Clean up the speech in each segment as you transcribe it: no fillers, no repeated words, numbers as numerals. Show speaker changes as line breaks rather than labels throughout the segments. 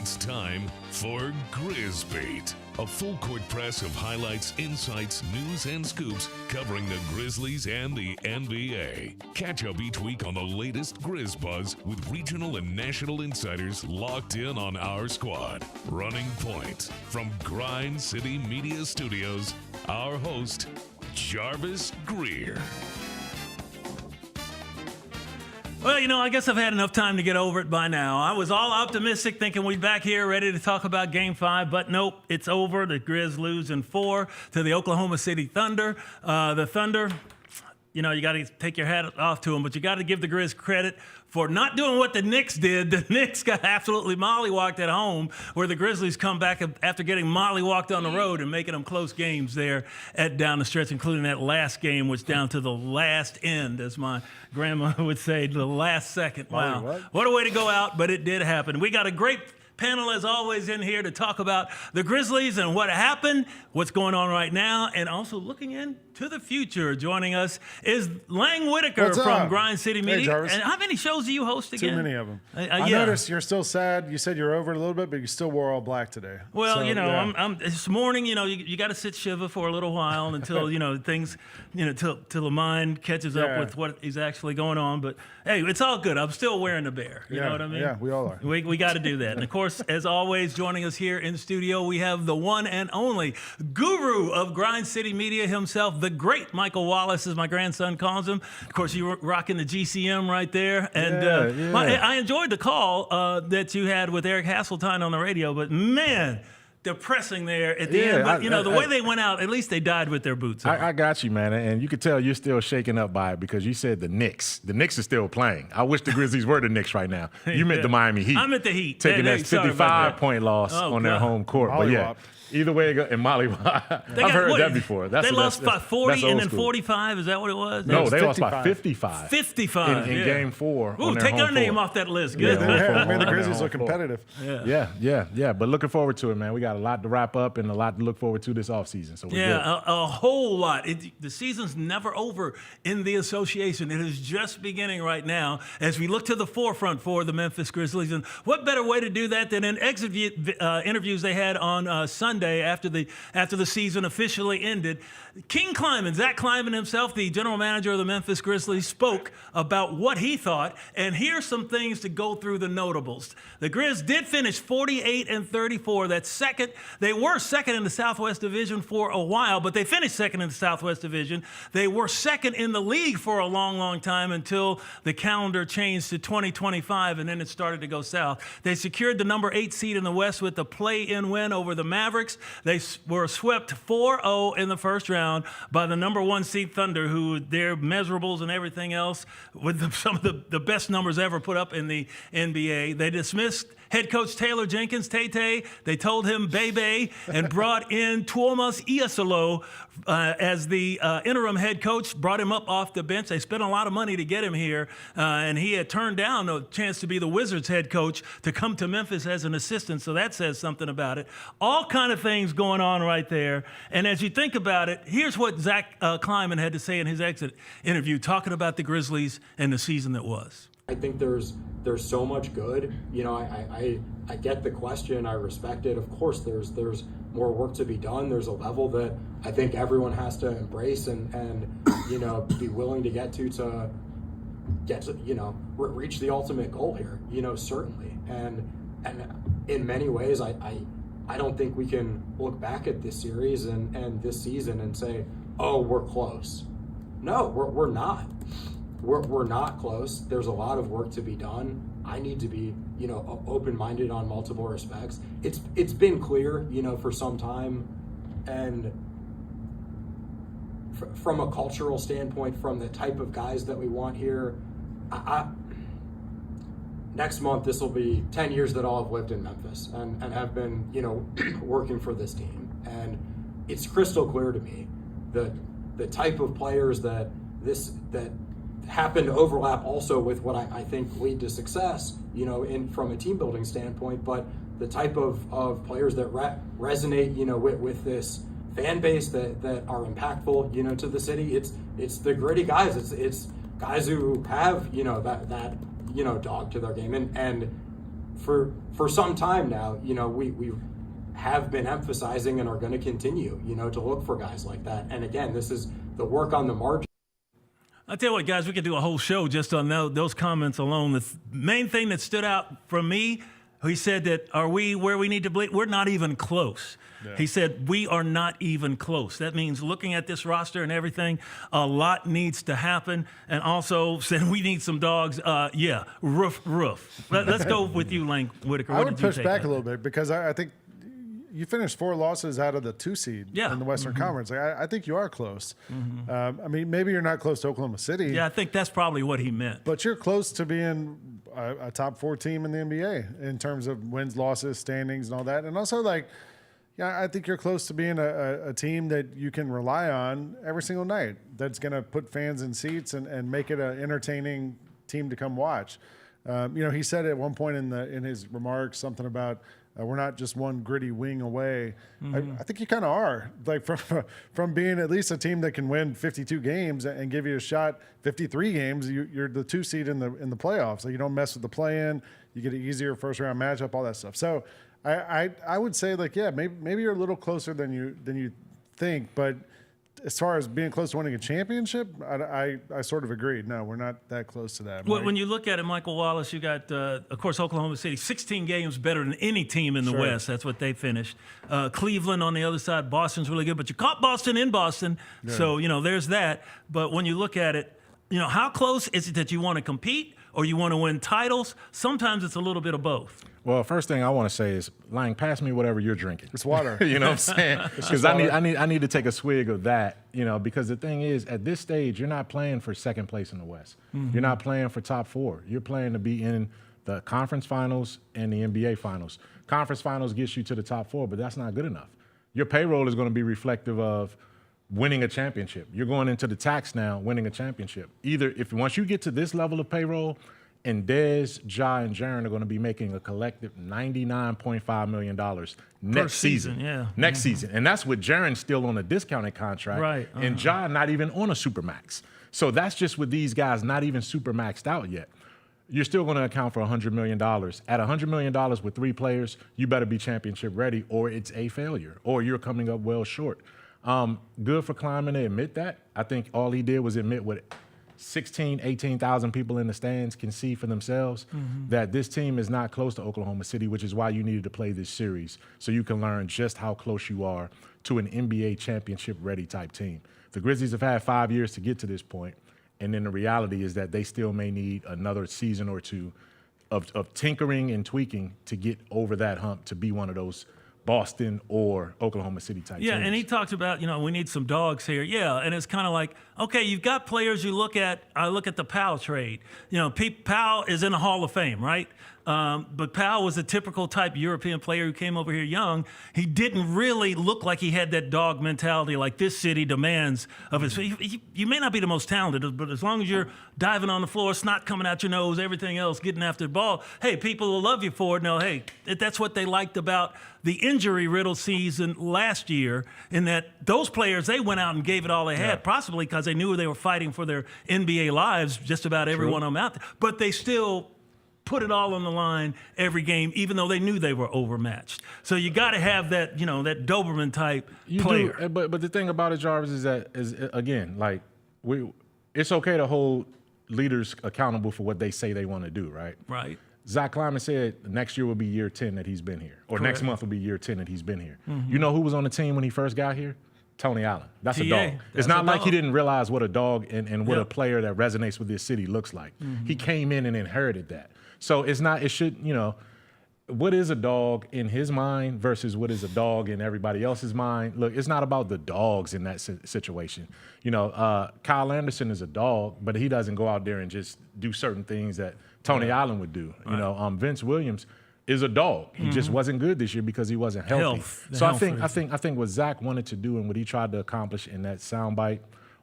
It's time for Grizzbait, a full-court press of highlights, insights, news, and scoops covering the Grizzlies and the NBA. Catch up each week on the latest Grizz buzz with regional and national insiders locked in on our squad. Running point from Grind City Media Studios, our host, Jarvis Greer.
Well, I guess I've had enough time to get over it by now. I was all optimistic thinking we'd be back here ready to talk about Game 5, but nope, it's over. The Grizz lose in 4 to the Oklahoma City Thunder. The Thunder, you got to take your hat off to them, but you got to give the Grizz credit for not doing what the Knicks did. The Knicks got absolutely mollywalked at home, where the Grizzlies come back after getting mollywalked on the road and making them close games there down the stretch, including that last game, which down to the last end, as my grandma would say, the last second. Wow. What a way to go out, but it did happen. We got a great panel, as always, in here to talk about the Grizzlies and what happened, what's going on right now, and also looking into the future. Joining us is Lang Whitaker from Grind City Media.
Hey, Jarvis.
And how many shows do you host again?
Too many of them. I noticed you're still sad. You said you're over it a little bit, but you still wore all black today.
Well,
so,
I'm this morning, you got to sit Shiva for a little while until, things, till the mind catches up with what is actually going on. But, hey, it's all good. I'm still wearing the bear. You know what I mean?
Yeah, we all are.
We got to do that. And, of course, as always, joining us here in the studio, we have the one and only guru of Grind City Media himself, the great Michael Wallace, as my grandson calls him. Of course, you were rocking the GCM right there. And I enjoyed the call that you had with Eric Hasseltine on the radio, but, man, depressing there at the end. But, the way they went out, at least they died with their boots on.
I got you, man. And you could tell you're still shaken up by it because you said the Knicks. The Knicks are still playing. I wish the Grizzlies were the Knicks right now. You meant the Miami Heat.
I meant the Heat.
Taking that 55-point loss on their home court.
Molly
But, either way, and Molly, I've heard that before.
They lost by 40 and then
school.
45. Is that what it was?
No, they lost by 55.
55
in Game 4.
Ooh, take our name off that list. Good.
The Grizzlies are competitive.
Yeah. But looking forward to it, man. We got a lot to wrap up and a lot to look forward to this offseason. So we're good.
A whole lot. The season's never over in the association. It is just beginning right now as we look to the forefront for the Memphis Grizzlies. And what better way to do that than in exit interviews they had on Sunday after the season officially ended. King Kleiman, Zach Kleiman himself, the general manager of the Memphis Grizzlies, spoke about what he thought, and here's some things to go through the notables. The Grizz did finish 48-34. That's second. They were second in the Southwest Division for a while, but they finished second in the Southwest Division. They were second in the league for a long, long time until the calendar changed to 2025, and then it started to go south. They secured the number 8 seed in the West with the play-in win over the Mavericks. They were swept 4-0 in the first round by the number 1 seed Thunder, who their measurables and everything else with some of the best numbers ever put up in the NBA. They dismissed head coach Taylor Jenkins, Tay-Tay. They told him Bebe and brought in Tuomas Iasalo as the interim head coach, brought him up off the bench. They spent a lot of money to get him here, and he had turned down a chance to be the Wizards head coach to come to Memphis as an assistant, so that says something about it. All kind of things going on right there. And as you think about it, here's what Zach Kleiman had to say in his exit interview, talking about the Grizzlies and the season that was.
I think there's so much good. I get the question. I respect it. Of course, there's more work to be done. There's a level that I think everyone has to embrace and be willing to get to reach the ultimate goal here. Certainly. And in many ways, I don't think we can look back at this series and this season and say, oh, we're close. No, we're not. We're not close. There's a lot of work to be done. I need to be, open-minded on multiple respects. It's been clear, for some time, and from a cultural standpoint, from the type of guys that we want here, next month this will be 10 years that I'll have lived in Memphis and have been, working for this team. And it's crystal clear to me that the type of players that happen to overlap also with what I think lead to success, from a team building standpoint, but the type of players that resonate, with this fan base that are impactful, to the city. It's the gritty guys. It's guys who have, that dog to their game. And for some time now, we have been emphasizing and are going to continue, to look for guys like that. And again, this is the work on the margin.
I'll tell you what, guys, we could do a whole show just on those comments alone. The main thing that stood out from me, he said that, are we where we need to be? We're not even close. Yeah. He said, we are not even close. That means looking at this roster and everything, a lot needs to happen. And also said we need some dogs. Roof. Let's go with you, Lane Whitaker.
I would push back a little bit because I think you finished 4 losses out of the 2 seed in the Western Conference. I think you are close. Maybe you're not close to Oklahoma City.
Yeah, I think that's probably what he meant.
But you're close to being a top 4 team in the NBA in terms of wins, losses, standings, and all that. And also, I think you're close to being a team that you can rely on every single night. That's going to put fans in seats and make it an entertaining team to come watch. He said at one point in his remarks something about we're not just one gritty wing away. I think you kind of are, from being at least a team that can win 52 games and give you a shot 53 games. You're the 2 seed in the playoffs. So you don't mess with the play-in. You get an easier first round matchup, all that stuff. So I would say maybe you're a little closer than you think, but as far as being close to winning a championship, I sort of agreed. No, we're not that close to that.
Well, when you look at it, Michael Wallace, you got, of course, Oklahoma City, 16 games better than any team in the West. That's what they finished. Cleveland on the other side, Boston's really good, but you caught Boston in Boston. Yeah. So, there's that. But when you look at it, how close is it that you want to compete or you want to win titles? Sometimes it's a little bit of both.
Well, first thing I want to say is, Lang, pass me whatever you're drinking.
It's water.
You know what I'm saying? Because I need to take a swig of that, because the thing is, at this stage, you're not playing for second place in the West. You're not playing for top 4. You're playing to be in the conference finals and the NBA finals. Conference finals gets you to the top 4, but that's not good enough. Your payroll is going to be reflective of winning a championship. You're going into the tax now, winning a championship. Once you get to this level of payroll, and Dez, Ja, and Jaren are going to be making a collective $99.5 million next season. Next season. And that's with Jaren still on a discounted contract.
Right.
And Ja not even on a supermax. So that's just with these guys not even supermaxed out yet. You're still going to account for $100 million. At $100 million with 3 players, you better be championship ready or it's a failure or you're coming up well short. Good for Kleiman to admit that. I think all he did was admit what 18,000 people in the stands can see for themselves that this team is not close to Oklahoma City, which is why you needed to play this series so you can learn just how close you are to an NBA championship-ready type team. The Grizzlies have had 5 years to get to this point, and then the reality is that they still may need another season or 2 of tinkering and tweaking to get over that hump to be one of those Boston or Oklahoma City type teams.
And he talked about, we need some dogs here. Yeah, and it's kind of like, okay, you've got players you look at. I look at the Powell trade. Powell is in the Hall of Fame, right? But Powell was a typical type European player who came over here young. He didn't really look like he had that dog mentality like this city demands of his. You may not be the most talented, but as long as you're diving on the floor, snot coming out your nose, everything else, getting after the ball, hey, people will love you for it. No, hey, that's what they liked about the injury-riddled season last year, in that those players, they went out and gave it all they had, possibly because they knew they were fighting for their NBA lives, just about every one of them out there. But they still put it all on the line every game, even though they knew they were overmatched. So you got to have that, that Doberman type player.
Do, but the thing about it, Jarvis, is that it's okay to hold leaders accountable for what they say they want to do, right?
Right.
Zach Kleiman said next year will be year 10 that he's been here, or next month will be year 10 that he's been here. You know who was on the team when he first got here? Tony Allen. That's a dog. It's not like he didn't realize what a dog and what a player that resonates with this city looks like. He came in and inherited that. So what is a dog in his mind versus what is a dog in everybody else's mind? Look, it's not about the dogs in that situation. Kyle Anderson is a dog, but he doesn't go out there and just do certain things that Tony Allen would do. Right. Vince Williams is a dog. He just wasn't good this year because he wasn't healthy. So I think what Zach wanted to do and what he tried to accomplish in that soundbite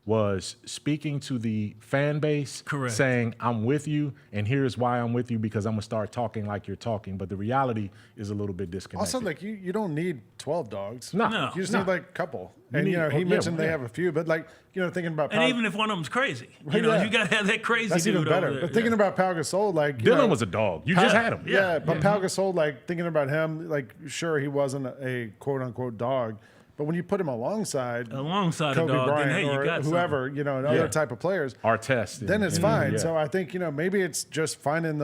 was speaking to the fan base,
Correct.
saying, I'm with you, and here's why I'm with you, because I'm going to start talking like you're talking. But the reality is a little bit disconnected.
Also, like, you don't need 12 dogs.
No.
You just need, like, a couple.
You
And,
need-
he
yeah,
mentioned they
yeah.
have a few, but, like, thinking about
And even if one of them's crazy, you
Yeah.
got to have that crazy
that's
dude
even better.
over there.
But thinking about Pau Gasol, like,
Dylan was a dog. You just had him.
Yeah, but Pau Gasol, like, thinking about him, like, sure, he wasn't a quote-unquote dog, but when you put him alongside
a
Kobe
dog,
Bryant
then, hey, you
or
got
whoever, and other type of players,
Our test.
then it's fine.
Yeah.
So I think, maybe it's just finding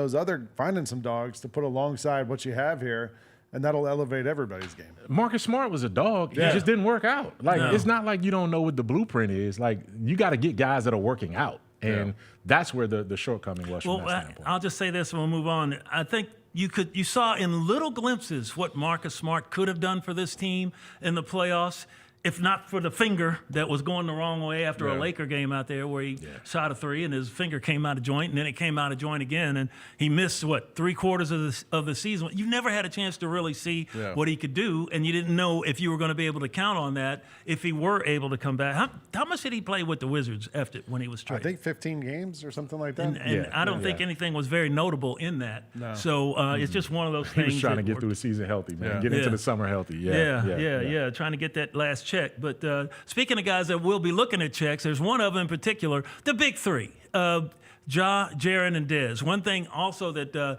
some dogs to put alongside what you have here, and that'll elevate everybody's game.
Marcus Smart was a dog.
Yeah.
It just didn't work out. Like,
No.
it's not like you don't know what the blueprint is. Like, you got to get guys that are working out. And that's where the shortcoming was from that standpoint.
I'll just say this and we'll move on. I think you saw in little glimpses what Marcus Smart could have done for this team in the playoffs, if not for the finger that was going the wrong way after a Laker game out there where he shot a three and his finger came out of joint and then it came out of joint again and he missed, 3/4 of the season. You never had a chance to really see what he could do, and you didn't know if you were going to be able to count on that if he were able to come back. How much did he play with the Wizards when he was
I
traded?
think 15 games or something like that.
And I don't think anything was very notable in that.
No.
So it's just one of those
He
things.
was trying to
that
get
were-
through the season healthy, man.
Yeah.
Get into
Yeah.
the summer healthy.
Yeah, trying to get that last check. But speaking of guys that will be looking at checks, there's one of them in particular, the big three. Ja, Jaren, and Dez. One thing also that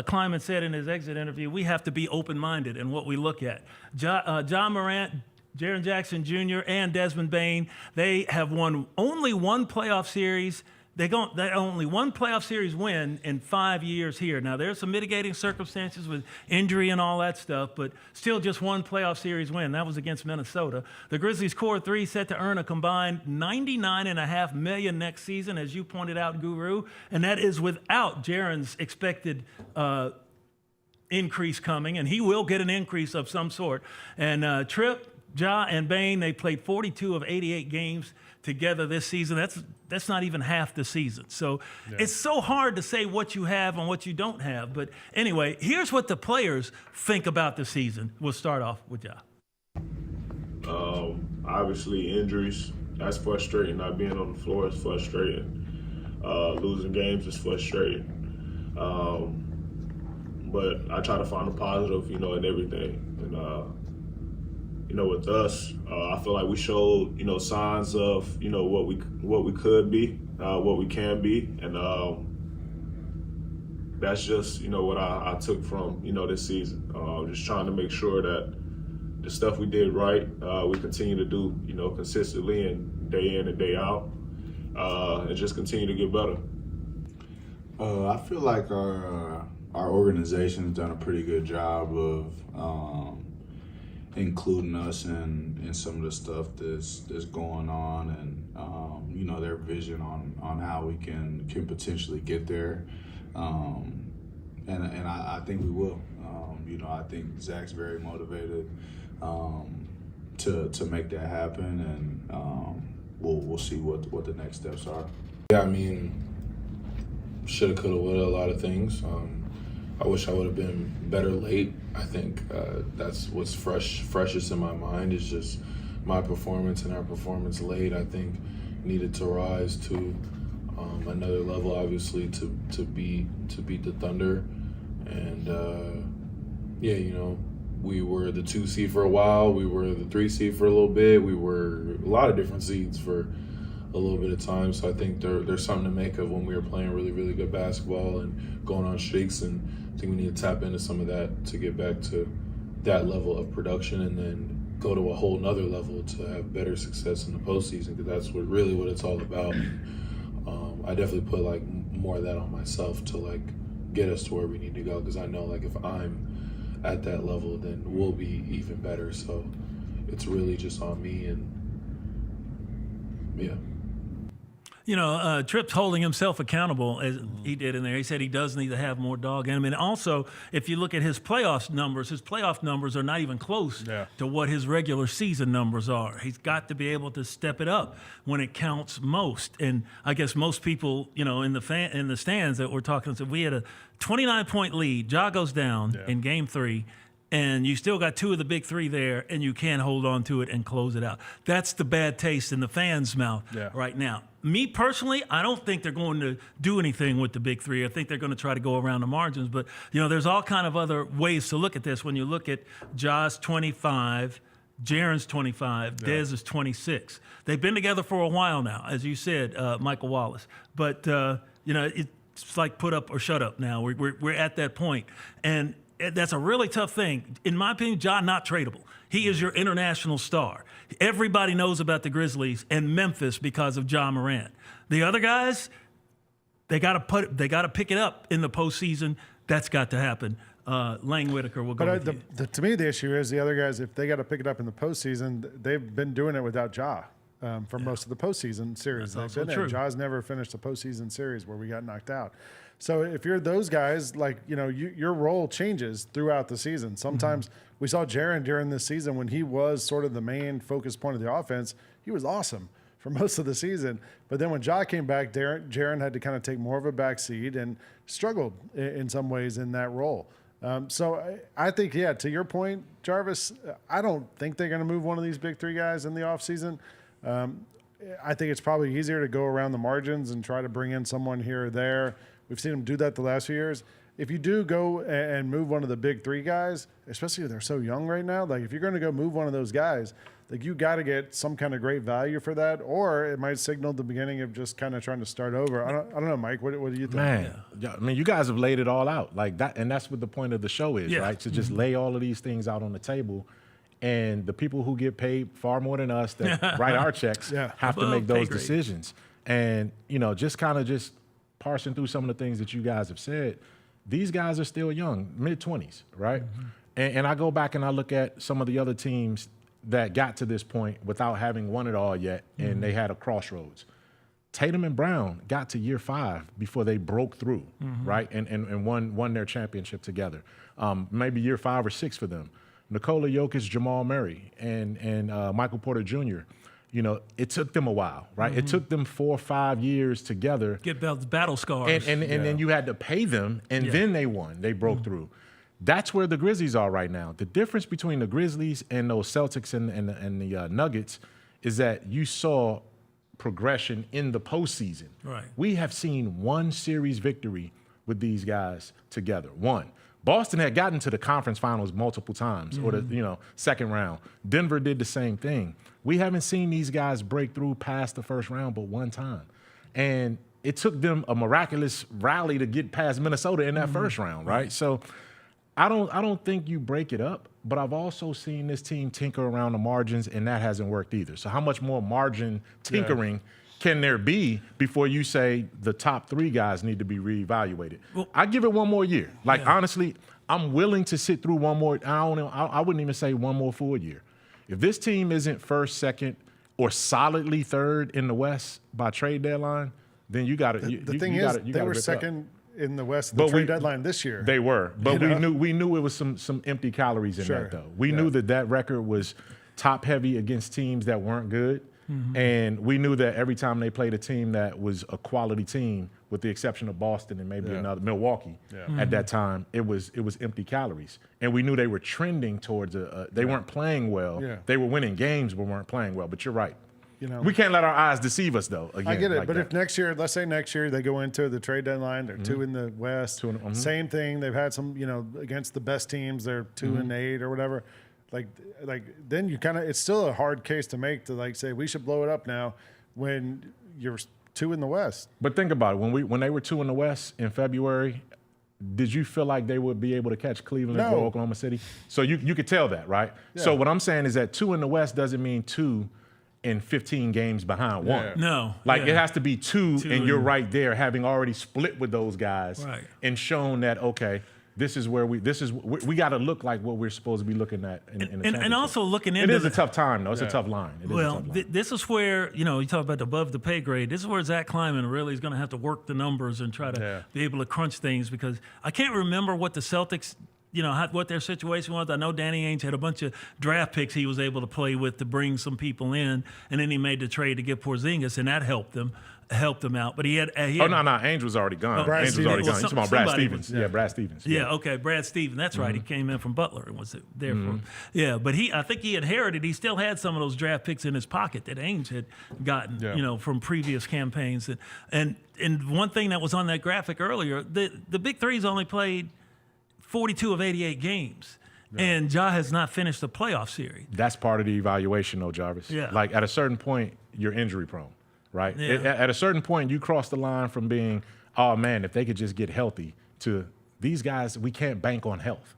Kleiman said in his exit interview, we have to be open-minded in what we look at. Ja Morant, Jaren Jackson Jr., and Desmond Bane, they have won only one playoff series. They only one playoff series win in 5 years here. Now, there's some mitigating circumstances with injury and all that stuff, but still just one playoff series win. That was against Minnesota. The Grizzlies' core three set to earn a combined $99.5 million next season, as you pointed out, Guru, and that is without Jaren's expected increase coming, and he will get an increase of some sort. And Tripp, Ja, and Bane, they played 42 of 88 games together this season. That's not even half the season. So it's so hard to say what you have and what you don't have. But anyway, here's what the players think about the season. We'll start off with Ja.
Obviously, injuries, that's frustrating. Not being on the floor is frustrating. Losing games is frustrating. But I try to find a positive, in everything. And, with us, I feel like we showed, signs of, what we could be, what we can be. And that's just, what I took from, this season. Just trying to make sure that the stuff we did right, we continue to do, consistently and day in and day out, and just continue to get better.
I feel like our organization's done a pretty good job of including us in some of the stuff that's going on, and their vision on how we can potentially get there, and I think we will. I think Zach's very motivated to make that happen, and we'll see what the next steps are.
Yeah, I mean, shoulda, coulda, woulda, a lot of things. I wish I would have been better late. I think that's what's freshest in my mind is just my performance and our performance late. I think needed to rise to another level, obviously, to beat the Thunder. And we were the 2 seed for a while. We were the 3 seed for a little bit. We were a lot of different seeds for a little bit of time. So I think there's something to make of when we were playing really, really good basketball and going on streaks. And I think we need to tap into some of that to get back to that level of production and then go to a whole nother level to have better success in the postseason, because that's really what it's all about. I definitely put more of that on myself to get us to where we need to go, because I know if I'm at that level, then we'll be even better. So it's really just on me, and yeah.
Tripp's holding himself accountable as he did in there. He said he does need to have more dog in him. And also, if you look at his playoff numbers are not even close to what his regular season numbers are. He's got to be able to step it up when it counts most. And I guess most people, in the stands that we're talking to, we had a 29-point lead. Ja goes down in Game 3. and you still got two of the big three there, and you can't hold on to it and close it out. That's the bad taste in the fans' mouth right now. Me personally, I don't think they're going to do anything with the big three. I think they're going to try to go around the margins. But, there's all kind of other ways to look at this. When you look at Ja's 25, Jaren's 25, Dez is 26. They've been together for a while now, as you said, Michael Wallace. But, it's like put up or shut up now. We're at that point. And that's a really tough thing. In my opinion, Ja not tradable. He is your international star. Everybody knows about the Grizzlies and Memphis because of Ja Morant. The other guys, they got to pick it up in the postseason. That's got to happen. Lang Whitaker will go with you.
To me, the issue is the other guys, if they got to pick it up in the postseason, they've been doing it without Ja for most of the postseason series.
That's
they've been
true.
Ja's never finished a postseason series where we got knocked out. So if you're those guys, your role changes throughout the season. Sometimes we saw Jaren during this season when he was sort of the main focus point of the offense. He was awesome for most of the season. But then when Ja came back, Jaren had to kind of take more of a back seat and struggled in some ways in that role. So I think, to your point, Jarvis, I don't think they're going to move one of these big three guys in the offseason. I think it's probably easier to go around the margins and try to bring in someone here or there. We've seen them do that the last few years. If you do go and move one of the big three guys, especially if they're so young right now, if you're going to go move one of those guys, you got to get some kind of great value for that, or it might signal the beginning of just kind of trying to start over. I don't know, Mike. What do you think?
Man, I mean, you guys have laid it all out like that, and that's what the point of the show is, right? To just lay all of these things out on the table. And the people who get paid far more than us that write our checks have to make those decisions. And, just parsing through some of the things that you guys have said, these guys are still young, mid-20s, right? And I go back and I look at some of the other teams that got to this point without having won it all yet, and they had a crossroads. Tatum and Brown got to year 5 before they broke through, right? And won their championship together. Maybe year 5 or 6 for them. Nikola Jokic, Jamal Murray, and Michael Porter Jr., it took them a while, right? It took them 4 or 5 years together.
Get battle scars.
And then you had to pay them, and then they won. They broke through. That's where the Grizzlies are right now. The difference between the Grizzlies and those Celtics and the Nuggets is that you saw progression in the postseason.
Right.
We have seen one series victory with these guys together. One. Boston had gotten to the conference finals multiple times, or the second round. Denver did the same thing. We haven't seen these guys break through past the first round but one time. And it took them a miraculous rally to get past Minnesota in that first round, right? So I don't think you break it up, but I've also seen this team tinker around the margins, and that hasn't worked either. So how much more margin tinkering can there be before you say the top 3 guys need to be reevaluated? Well, I give it one more year. Honestly, I'm willing to sit through one more. I wouldn't even say one more full year. If this team isn't first, second, or solidly third in the West by trade deadline, then you got to.
The thing is, they were second in the West at the trade deadline this year.
They were, but we knew it was some empty calories in that though. We knew that record was top heavy against teams that weren't good. And we knew that every time they played a team that was a quality team, with the exception of Boston and maybe another Milwaukee at that time, it was empty calories. And we knew they were trending towards they weren't playing well. They were winning games but weren't playing well. But you're right. We can't let our eyes deceive us though. Again,
I get it, but if next year, let's say next year they go into the trade deadline, they're 2 in the West, same thing. They've had some, against the best teams, they're 2 and 8 or whatever. Like then you kind of, it's still a hard case to make to say we should blow it up now when you're 2 in the West.
But think about it, when they were 2 in the West in February, did you feel like they would be able to catch Cleveland or Oklahoma City? So you could tell that, right? So what I'm saying is that 2 in the West doesn't mean 2 in 15 games behind 1.
No.
It has to be 2 and you're right there, having already split with those guys and shown that, okay, this is where we got to look like what we're supposed to be looking at in the championship.
And also looking into
it is a tough time, though. It's a tough line.
This is where, you talk about above the pay grade. This is where Zach Kleiman really is going to have to work the numbers and try to be able to crunch things, because I can't remember what the Celtics, what their situation was. I know Danny Ainge had a bunch of draft picks he was able to play with to bring some people in, and then he made the trade to get Porzingis, and that helped them out. But he had
Ainge was already gone. Ainge was already gone. You're talking about Brad Stevens. Brad Stevens.
Yeah, okay, Brad Stevens. That's right. He came in from Butler and was there for. Yeah, but I think he inherited. He still had some of those draft picks in his pocket that Ainge had gotten, from previous campaigns. And one thing that was on that graphic earlier, the Big Three's only played 42 of 88 games. And Ja has not finished the playoff series.
That's part of the evaluation, though, Jarvis.
Yeah.
Like, at a certain point, you're injury prone, right?
Yeah.
At a certain point, you cross the line from being, oh, man, if they could just get healthy, to these guys, we can't bank on health.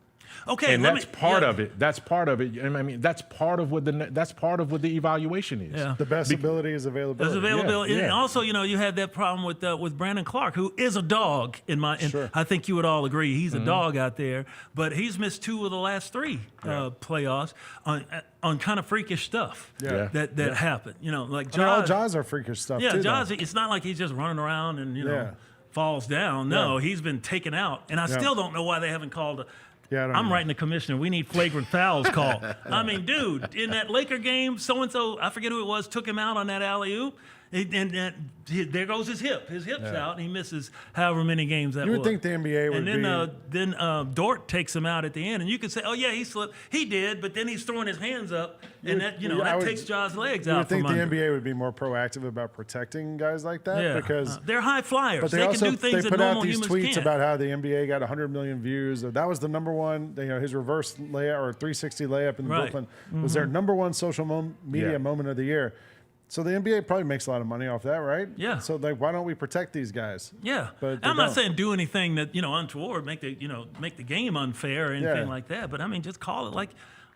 Okay,
and that's part of it. That's part of it. I mean, that's part of what the evaluation is.
Yeah.
The best ability is availability.
There's availability.
Yeah.
And also, you had that problem with Brandon Clark, who is a dog
Sure.
I think you would all agree he's a dog out there. But he's missed 2 of the last 3 playoffs on kind of freakish stuff that happened. Like Ja.
All Jaws are freakish stuff.
Yeah,
too,
Ja's.
though.
It's not like he's just running around and falls down. No, he's been taken out, and I still don't know why they haven't called. I'm writing the commissioner. We need flagrant fouls called. I mean, dude, in that Laker game, so-and-so, I forget who it was, took him out on that alley-oop. And there goes his hip. His hip's out, and he misses however many games that was.
You would think the NBA would
And then Dort takes him out at the end, and you could say, oh, yeah, he slipped. He did, but then he's throwing his hands up, and that takes Ja's legs out.
You would think
from
the
under.
NBA would be more proactive about protecting guys like that because
they're high flyers.
But
they
also,
can do things that
put
normal
out these
humans
tweets
can't.
about how the NBA got 100 million views. That was the number one. His reverse layup or 360 layup in Brooklyn was their number one social media moment of the year. So the NBA probably makes a lot of money off that, right?
Yeah.
So why don't we protect these guys?
Yeah.
But
I'm not saying do anything that untoward, make the game unfair or anything like that. But I mean, just call it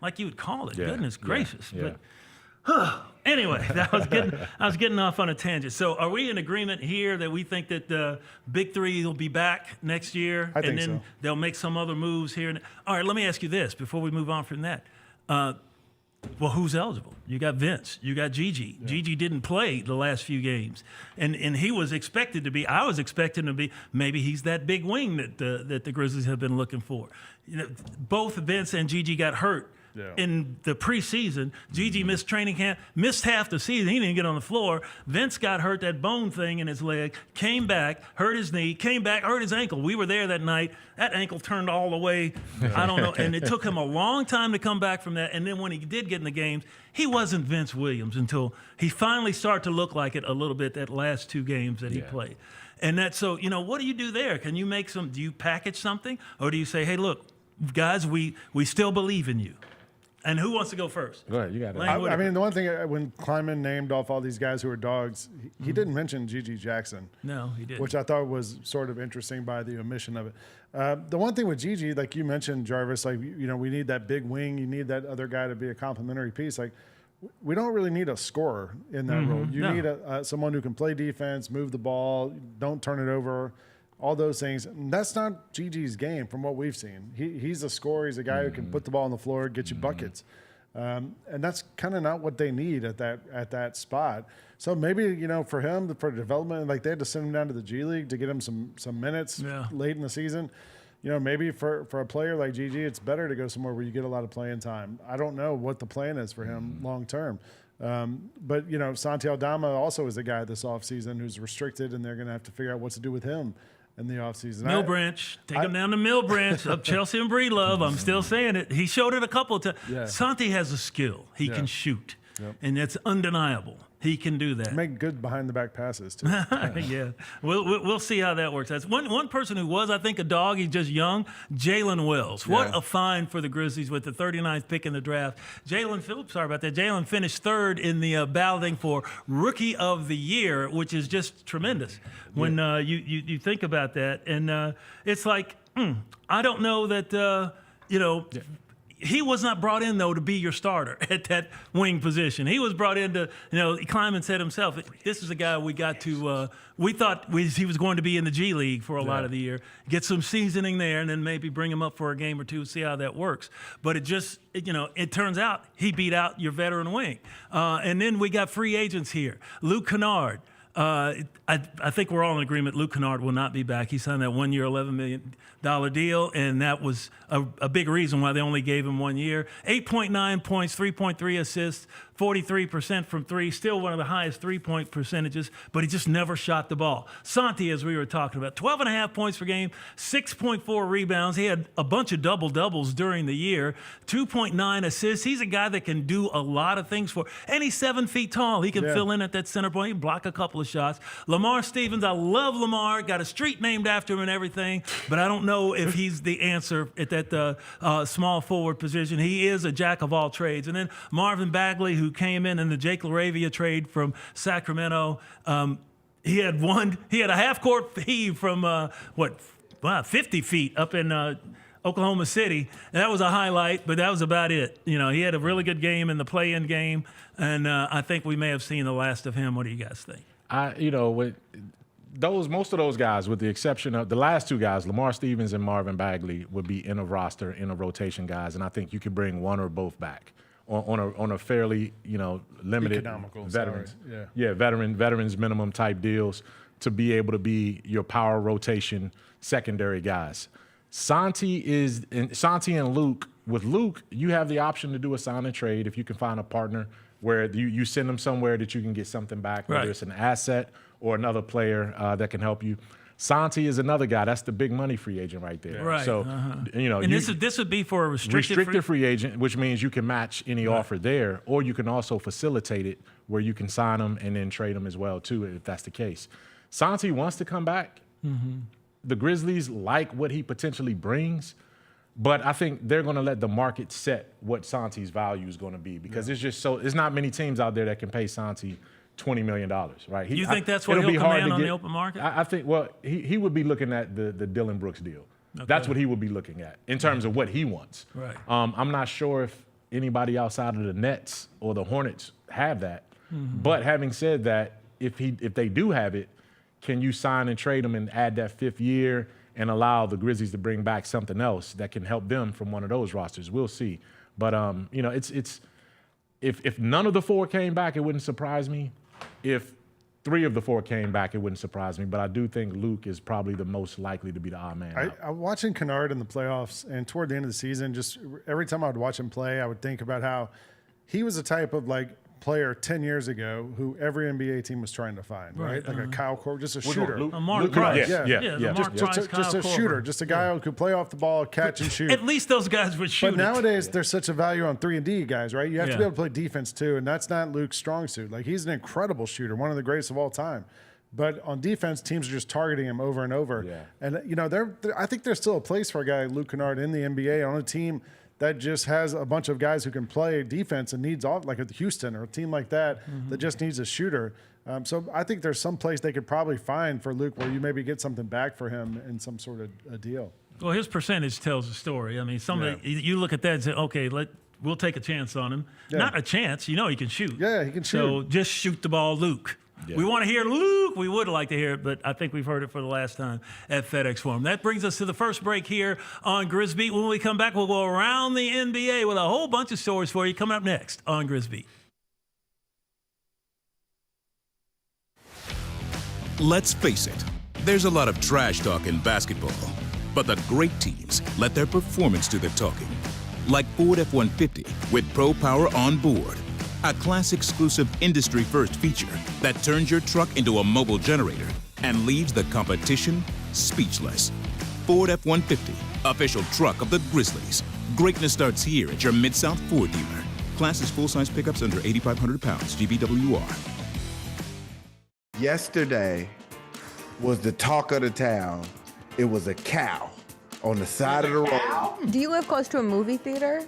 like you would call it.
Yeah.
Goodness gracious.
Yeah.
But anyway, I was getting off on a tangent. So are we in agreement here that we think that the Big Three will be back next year,
I think
and then
so.
they'll make some other moves here? All right. Let me ask you this before we move on from that. Well, who's eligible? You got Vince. You got Gigi. Yeah. Gigi didn't play the last few games, and he was expected to be. I was expecting to be. Maybe he's that big wing that the Grizzlies have been looking for. Both Vince and Gigi got hurt in the preseason. Gigi missed training camp, missed half the season. He didn't get on the floor. Vince got hurt, that bone thing in his leg, came back, hurt his knee, came back, hurt his ankle. We were there that night. That ankle turned all the way. I don't know. And it took him a long time to come back from that. And then when he did get in the games, he wasn't Vince Williams until he finally started to look like it a little bit that last 2 games that he played. And that's so, what do you do there? Can you do you package something? Or do you say, hey, look, guys, we still believe in you? And who wants to go first?
Go ahead, you got it.
I mean, the one thing, when Kleiman named off all these guys who are dogs, he didn't mention Gigi Jackson.
No, he didn't.
Which I thought was sort of interesting by the omission of it. The one thing with Gigi, like you mentioned, Jarvis, we need that big wing. You need that other guy to be a complementary piece. Like, we don't really need a scorer in that role. You need someone who can play defense, move the ball, don't turn it over, all those things. And that's not Gigi's game from what we've seen. He's a scorer. He's a guy who can put the ball on the floor, get you buckets. And that's kind of not what they need at that spot. So maybe, for him, for development, like they had to send him down to the G League to get him some minutes late in the season. Maybe for a player like Gigi, it's better to go somewhere where you get a lot of playing time. I don't know what the plan is for him long term. But, Santi Aldama also is a guy this offseason who's restricted, and they're going to have to figure out what to do with him in the offseason.
Mill Branch. Take him down to Mill Branch up Chelsea and Breedlove. I'm still saying it. He showed it a couple of times.
Yeah.
Santi has a skill. He can shoot. Yep. And that's undeniable. He can do that.
Make good behind-the-back passes, too.
Yeah. We'll see how that works. That's one person who was, I think, a dog. He's just young. Jaylen Wells. What a find for the Grizzlies with the 39th pick in the draft. Jaylen finished 3rd in the balloting for Rookie of the Year, which is just tremendous when you think about that. And it's like, I don't know that, he was not brought in, though, to be your starter at that wing position. He was brought in to, Kleiman said himself, this is a guy we got to, we thought he was going to be in the G League for a lot of the year, get some seasoning there, and then maybe bring him up for a game or two, see how that works. But it turns out he beat out your veteran wing. And then we got free agents here. Luke Kennard. I think we're all in agreement Luke Kennard will not be back. He signed that 1 year, $11 million deal, and that was a big reason why they only gave him 1 year. 8.9 points, 3.3 assists, 43% from three, still one of the highest three-point percentages, but he just never shot the ball. Santi, as we were talking about, 12.5 points per game, 6.4 rebounds. He had a bunch of double-doubles during the year, 2.9 assists. He's a guy that can do a lot of things for, and he's 7 feet tall. He can fill in at that center point. He can block a couple of shots. Lamar Stevens, I love Lamar, got a street named after him and everything, but I don't know if he's the answer at that small forward position. He is a jack of all trades. And then Marvin Bagley, who came in the Jake LaRavia trade from Sacramento. He had a half-court heave from 50 feet up in Oklahoma City. And that was a highlight, but that was about it. You know, he had a really good game in the play-in game, and I think we may have seen the last of him. What do you guys think?
Most of those guys, with the exception of the last two guys, Lamar Stevens and Marvin Bagley, would be in a roster, in a rotation guys, and I think you could bring one or both back on a fairly, limited
economical
veterans.
salary.
Veterans minimum type deals to be able to be your power rotation secondary guys. Santi and Luke. With Luke, you have the option to do a sign and trade if you can find a partner where you send them somewhere that you can get something back, whether it's an asset or another player that can help you. Santi is another guy. That's the big money free agent right there.
Right.
So,
this would be for a restricted
free agent, which means you can match any offer there, or you can also facilitate it where you can sign them and then trade them as well too, if that's the case. Santi wants to come back. Mm-hmm. The Grizzlies like what he potentially brings, but I think they're going to let the market set what Santi's value is going to be because there's not many teams out there that can pay Santi $20 million, right?
You think that's what he'll command on the open market?
I think, he would be looking at the Dillon Brooks deal. Okay. That's what he would be looking at in terms of what he wants.
Right.
I'm not sure if anybody outside of the Nets or the Hornets have that. Mm-hmm. But having said that, if they do have it, can you sign and trade them and add that 5th year and allow the Grizzlies to bring back something else that can help them from one of those rosters? We'll see. But it's if none of the 4 came back, it wouldn't surprise me. If 3 of the 4 came back, it wouldn't surprise me. But I do think Luke is probably the most likely to be the odd man out.
I'm watching Kennard in the playoffs, and toward the end of the season, just every time I would watch him play, I would think about how he was the type of player 10 years ago who every NBA team was trying to find, right? Like a Kyle Korver, just a shooter.
Mark Price.
Just a shooter, just a guy who could play off the ball, catch and shoot.
At least those guys would shoot.
But nowadays, there's such a value on 3-and-D guys, right? You have to be able to play defense too, and that's not Luke's strong suit. He's an incredible shooter, one of the greatest of all time. But on defense, teams are just targeting him over and over. Yeah. And I think there's still a place for a guy like Luke Kennard in the NBA on a team that just has a bunch of guys who can play defense and needs off, like a Houston or a team like that, that just needs a shooter. So I think there's some place they could probably find for Luke where you maybe get something back for him in some sort of a deal.
Well, his percentage tells the story. I mean, you look at that and say, okay, we'll take a chance on him. Yeah. Not a chance. He can shoot.
Yeah, he can shoot.
So just shoot the ball, Luke. Yeah. We want to hear Luke. We would like to hear it, but I think we've heard it for the last time at FedEx Forum. That brings us to the first break here on Grizz Beat. When we come back, we'll go around the NBA with a whole bunch of stories for you coming up next on Grizz Beat.
Let's face it, there's a lot of trash talk in basketball, but the great teams let their performance do the talking. Like Ford F-150 with Pro Power on board. A class-exclusive industry-first feature that turns your truck into a mobile generator and leaves the competition speechless. Ford F-150, official truck of the Grizzlies. Greatness starts here at your Mid-South Ford dealer. Class is full-size pickups under 8,500 pounds, GVWR.
Yesterday was the talk of the town. It was a cow on the side of the road.
Do you live close to a movie theater?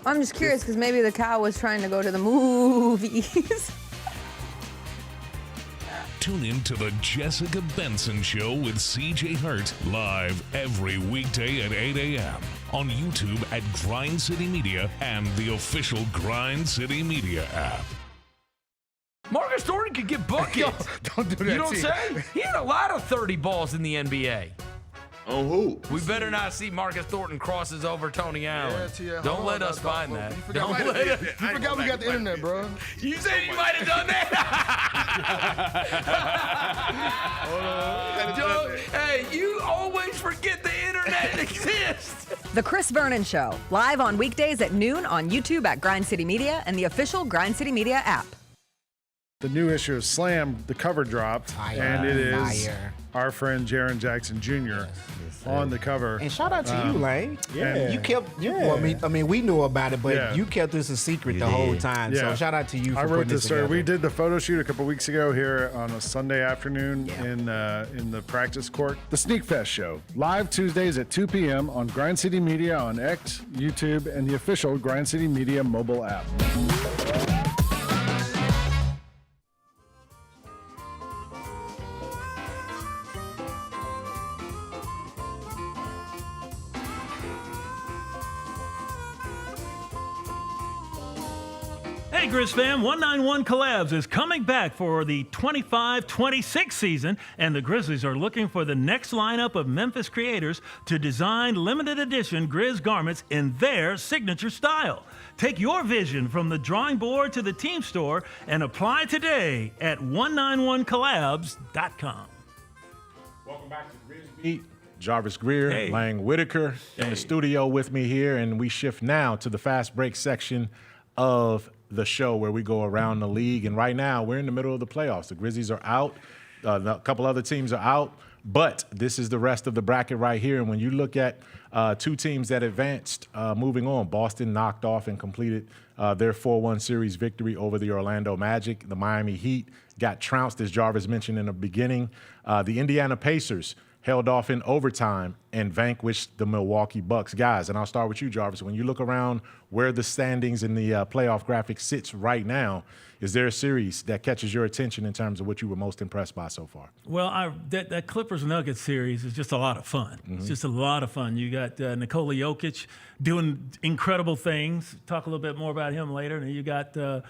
I'm just curious because maybe the cow was trying to go to the movies.
Tune in to the Jessica Benson Show with CJ Hurt live every weekday at 8 a.m. on YouTube at Grind City Media and the official Grind City Media app.
Marcus Thornton could get buckets.
Don't do that.
You don't say? He had a lot of 30 balls in the NBA.
On who?
We better not see Marcus Thornton crosses over Tony Allen.
Yeah,
Don't let us find that. Don't let us.
You forgot we got the internet, bro.
You said you might have done that. Hey, you always forget the internet exists.
The Chris Vernon Show, live on weekdays at noon on YouTube at Grind City Media and the official Grind City Media app.
The new issue of Slam, the cover dropped, and it is our friend Jaren Jackson Jr. on the cover.
And shout out to you, Lane.
Yeah.
You kept, well, I mean, we knew about it, but you kept this a secret the whole time. So shout out to you for
I wrote
putting
this story.
together.
We did the photo shoot a couple weeks ago here on a Sunday afternoon in the practice court. The Sneak Fest Show, live Tuesdays at 2 p.m. on Grind City Media on X, YouTube, and the official Grind City Media mobile app.
Hey, Grizz fam, 191 Collabs is coming back for the 25-26 season, and the Grizzlies are looking for the next lineup of Memphis creators to design limited edition Grizz garments in their signature style. Take your vision from the drawing board to the team store and apply today at 191collabs.com.
Welcome back to Grizz Beat. Jarvis Greer, Lang Whitaker in the studio with me here, and we shift now to the fast break section of the show where we go around the league. And right now we're in the middle of the playoffs. The Grizzlies are out. A couple other teams are out. But this is the rest of the bracket right here. And when you look at two teams that advanced moving on, Boston knocked off and completed their 4-1 series victory over the Orlando Magic. The Miami Heat got trounced, as Jarvis mentioned in the beginning. The Indiana Pacers held off in overtime and vanquished the Milwaukee Bucks. Guys, and I'll start with you, Jarvis. When you look around where the standings in the playoff graphic sits right now, is there a series that catches your attention in terms of what you were most impressed by so far?
Well, that Clippers-Nuggets series is just a lot of fun. It's just a lot of fun. You got Nikola Jokic doing incredible things. Talk a little bit more about him later. And you got the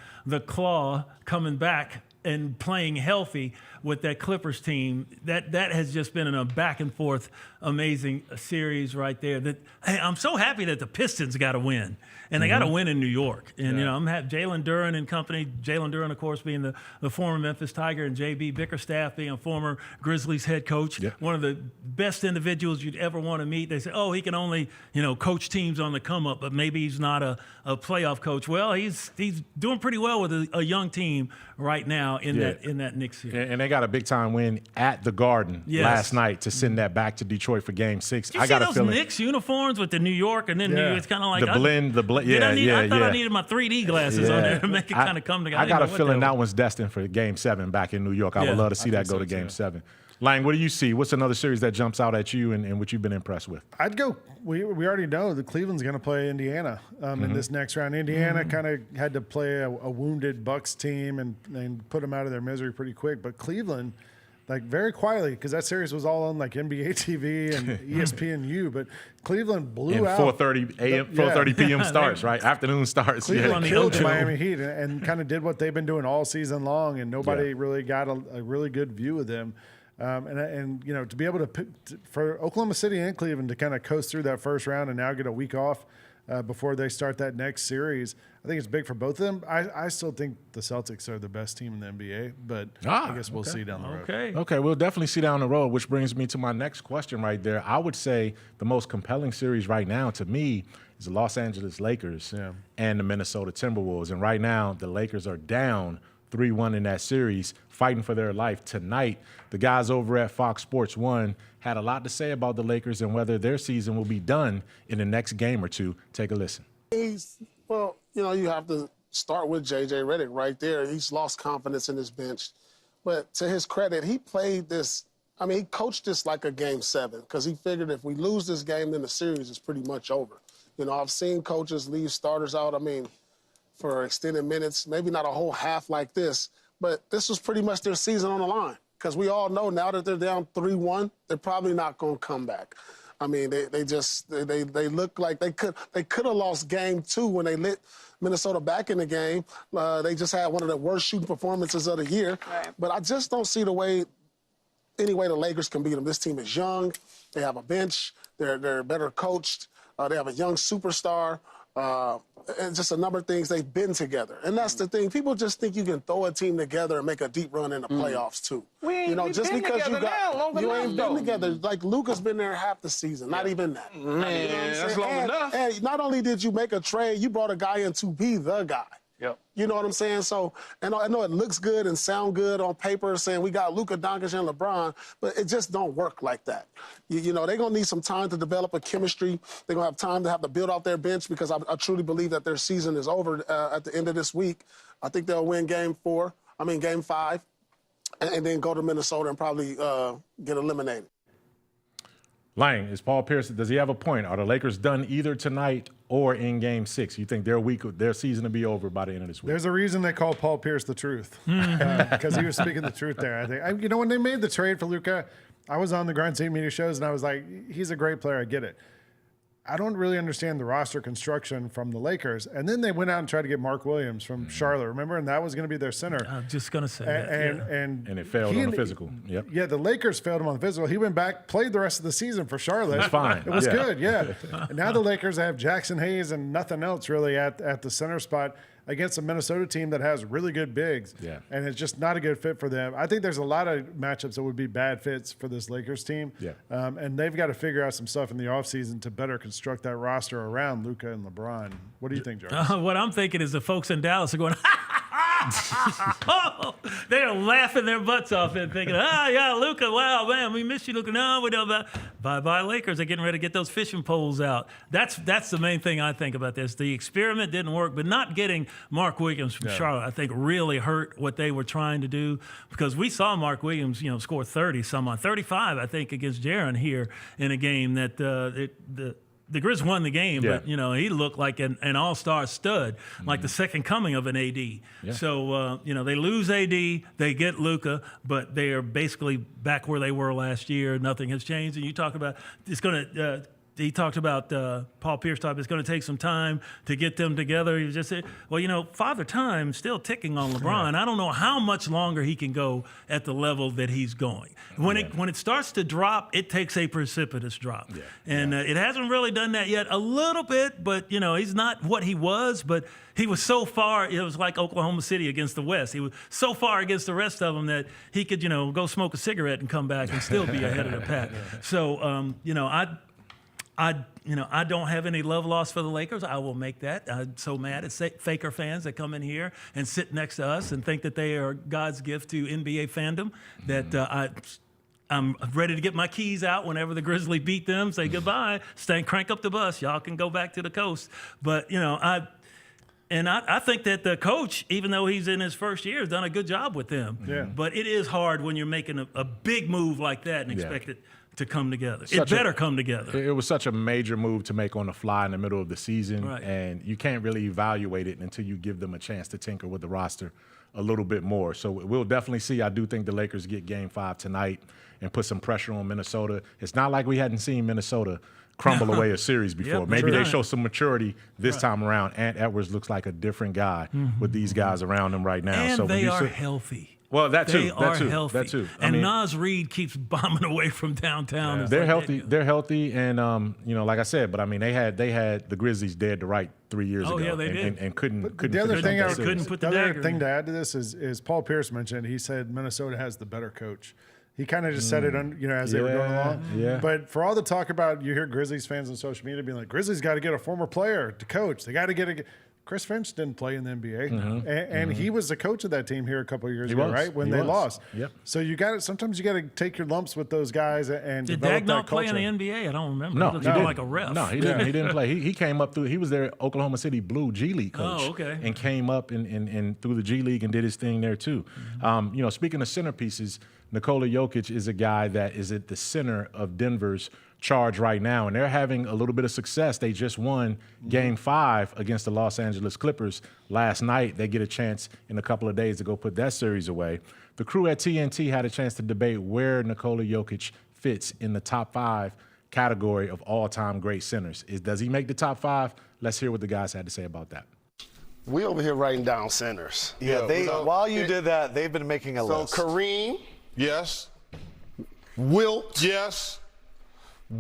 Claw coming back and playing healthy with that Clippers team. That has just been a back and forth amazing series right there. I'm so happy that the Pistons got to win, and they got to win in New York. And you know, I'm happy Jalen Duren and company. Jalen Duren, of course, being the former Memphis Tiger, and JB Bickerstaff being a former Grizzlies head coach. One of the best individuals you'd ever want to meet. They say, oh, he can only coach teams on the come up, but maybe he's not a playoff coach. Well, he's doing pretty well with a young team right now in that Knicks series.
And they got a big time win at the Garden last night to send that back to Detroit for Game 6.
Did you see those Knicks uniforms with the New York and then New York? It's kind of like
the blend.
I thought I needed my 3D glasses on there to make it kind of come together.
I got a feeling that one's destined for Game 7 back in New York. I would love to see that go to Game 7. Lang, what do you see? What's another series that jumps out at you and what you've been impressed with?
I'd go. We already know that Cleveland's going to play Indiana in this next round. Indiana kind of had to play a wounded Bucks team and put them out of their misery pretty quick. But Cleveland, like very quietly, because that series was all on like NBA TV and ESPNU, but Cleveland blew out.
4:30 a.m. 4:30 p.m. starts, right? Afternoon starts.
Cleveland killed the Miami Heat and kind of did what they've been doing all season long, and nobody really got a really good view of them. And to be able for Oklahoma City and Cleveland to kind of coast through that first round and now get a week off before they start that next series, I think it's big for both of them. I still think the Celtics are the best team in the NBA, but I guess we'll see down the road.
Okay, we'll definitely see down the road, which brings me to my next question right there. I would say the most compelling series right now to me is the Los Angeles Lakers and the Minnesota Timberwolves. And right now, the Lakers are down 3-1 in that series, fighting for their life tonight. The guys over at Fox Sports 1 had a lot to say about the Lakers and whether their season will be done in the next game or two. Take a listen.
Well, you have to start with J.J. Redick right there. He's lost confidence in his bench. But to his credit, he played this – he coached this like a Game 7 because he figured if we lose this game, then the series is pretty much over. I've seen coaches leave starters out, for extended minutes, maybe not a whole half like this, but this was pretty much their season on the line because we all know now that they're down 3-1, they're probably not going to come back. They look like they could have lost Game 2 when they lit Minnesota back in the game. They just had one of the worst shooting performances of the year. Right. But I just don't see the way any way the Lakers can beat them. This team is young. They have a bench. They're better coached. They have a young superstar. And just a number of things. They've been together. And that's the thing. People just think you can throw a team together and make a deep run in the playoffs, too. Just because you ain't been together. Like, Luka's been there half the season. Not even that.
Man, that's long enough.
And not only did you make a trade, you brought a guy in to be the guy.
Yep.
You know what I'm saying? So, and I know it looks good and sound good on paper saying we got Luka, Doncic, and LeBron, but it just don't work like that. You know, they're going to need some time to develop a chemistry. They're going to have to build out their bench because I truly believe that their season is over at the end of this week. I think they'll win game 5, and then go to Minnesota and probably get eliminated.
Lang, is Paul Pierce, does he have a point? Are the Lakers done either tonight or in Game 6? You think their season will be over by the end of this week?
There's a reason they call Paul Pierce the truth, because he was speaking the truth there. I think. When they made the trade for Luka, I was on the Grind City Media shows, and I was like, he's a great player. I get it. I don't really understand the roster construction from the Lakers. And then they went out and tried to get Mark Williams from Charlotte, remember? And that was going to be their center.
I was just going to say
And it failed on the physical. Yep.
Yeah, the Lakers failed him on the physical. He went back, played the rest of the season for Charlotte.
It's fine.
It was good, yeah. And now the Lakers have Jackson Hayes and nothing else really at the center spot against a Minnesota team that has really good bigs.
Yeah.
And it's just not a good fit for them. I think there's a lot of matchups that would be bad fits for this Lakers team.
Yeah.
And they've got to figure out some stuff in the offseason to better construct that roster around Luka and LeBron. What do you think, Jarvis?
What I'm thinking is the folks in Dallas are going, oh, they are laughing their butts off and thinking, yeah, Luka, wow, man, we miss you, Luka. No, we don't. Bye-bye, Lakers. They're getting ready to get those fishing poles out. That's the main thing I think about this. The experiment didn't work, but not getting Mark Williams from Charlotte, I think, really hurt what they were trying to do, because we saw Mark Williams, score 30-some on 35, I think, against Jaren here in a game that the Grizz won the game, but he looked like an all-star stud, like the second coming of an AD. Yeah. So they lose AD, they get Luka, but they are basically back where they were last year. Nothing has changed. And you talk about he talked about Paul Pierce talked. It's going to take some time to get them together. He just said, well, Father Time's still ticking on LeBron. Yeah. I don't know how much longer he can go at the level that he's going. When it starts to drop, it takes a precipitous drop. Yeah. And it hasn't really done that yet. A little bit, but, he's not what he was. But he was so far, it was like Oklahoma City against the West. He was so far against the rest of them that he could, go smoke a cigarette and come back and still be ahead of the pack. So, I don't have any love lost for the Lakers. I will make that. I'm so mad at Faker fans that come in here and sit next to us and think that they are God's gift to NBA fandom, that I'm ready to get my keys out whenever the Grizzlies beat them, say goodbye, crank up the bus. Y'all can go back to the coast. But, I think that the coach, even though he's in his first year, has done a good job with them. Yeah. But it is hard when you're making a big move like that and expect it to come together. It better come together.
It was such a major move to make on the fly in the middle of the season, and you can't really evaluate it until you give them a chance to tinker with the roster a little bit more. So we'll definitely see. I do think the Lakers get Game 5 tonight and put some pressure on Minnesota. It's not like we hadn't seen Minnesota crumble away a series before.
Yep,
maybe they show some maturity this time around. Ant Edwards looks like a different guy with these guys around him right now.
And
so
they are healthy.
Well, that too.
They are healthy.
That too.
And Nas Reed keeps bombing away from downtown.
Yeah. They're healthy. They're healthy, and like I said, but they had the Grizzlies dead to right 3 years ago.
Yeah, they did.
And couldn't.
The other thing
the other
thing to add to this is Paul Pierce mentioned. He said Minnesota has the better coach. He kind of just said it as they were going along. Yeah. But for all the talk about, you hear Grizzlies fans on social media being like, Grizzlies got to get a former player to coach. They got to get Chris Finch didn't play in the NBA, and he was the coach of that team here a couple of years ago, right? When they lost. Yep. So sometimes you got to take your lumps with those guys and
did
develop
Dagnall
that culture.
play in the NBA? I don't remember.
No, he didn't.
Like a ref.
No, he didn't. He didn't play. He came up through. He was their Oklahoma City Blue G League coach.
Oh, okay.
And came up and through the G League and did his thing there too. Speaking of centerpieces, Nikola Jokic is a guy that is at the center of Denver's charge right now, and they're having a little bit of success. They just won Game 5 against the Los Angeles Clippers last night. They get a chance in a couple of days to go put that series away. The crew at TNT had a chance to debate where Nikola Jokic fits in the top 5 category of all-time great centers. Does he make the top 5? Let's hear what the guys had to say about that.
We over here writing down centers.
Yeah, while you did that, they've been making a list.
So Kareem.
Yes. Wilt.
Yes.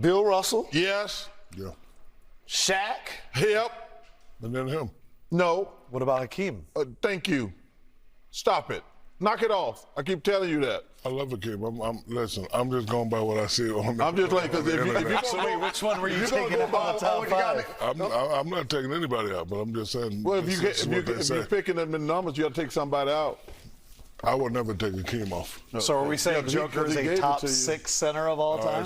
Bill Russell.
Yes.
Yeah. Shaq.
Yep.
And then him.
No.
What about Hakeem?
Thank you. Stop it. Knock it off. I keep telling you that.
I love Hakeem. Listen, I'm just going by what I see on the
I'm just like, because if you
So
wait,
which one were you
taking out of the top five?
I'm not taking anybody out, but I'm just saying.
Well, if you're picking them in numbers, you got to take somebody out.
I would never take Hakeem off.
So are we saying Joker is a top 6 center of all time?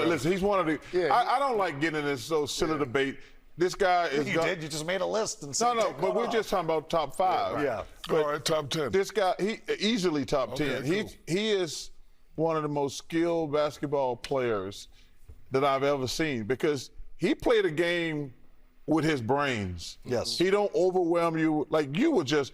Listen, he's one of the. Yeah, I don't like getting in this so silly debate. This guy is.
You did. You just made a list and said.
No, but we're just talking about top 5.
Yeah.
All right, top 10.
This guy, he easily top 10.
Cool.
He is one of the most skilled basketball players that I've ever seen because he played a game with his brains.
Yes.
He don't overwhelm you like you were just.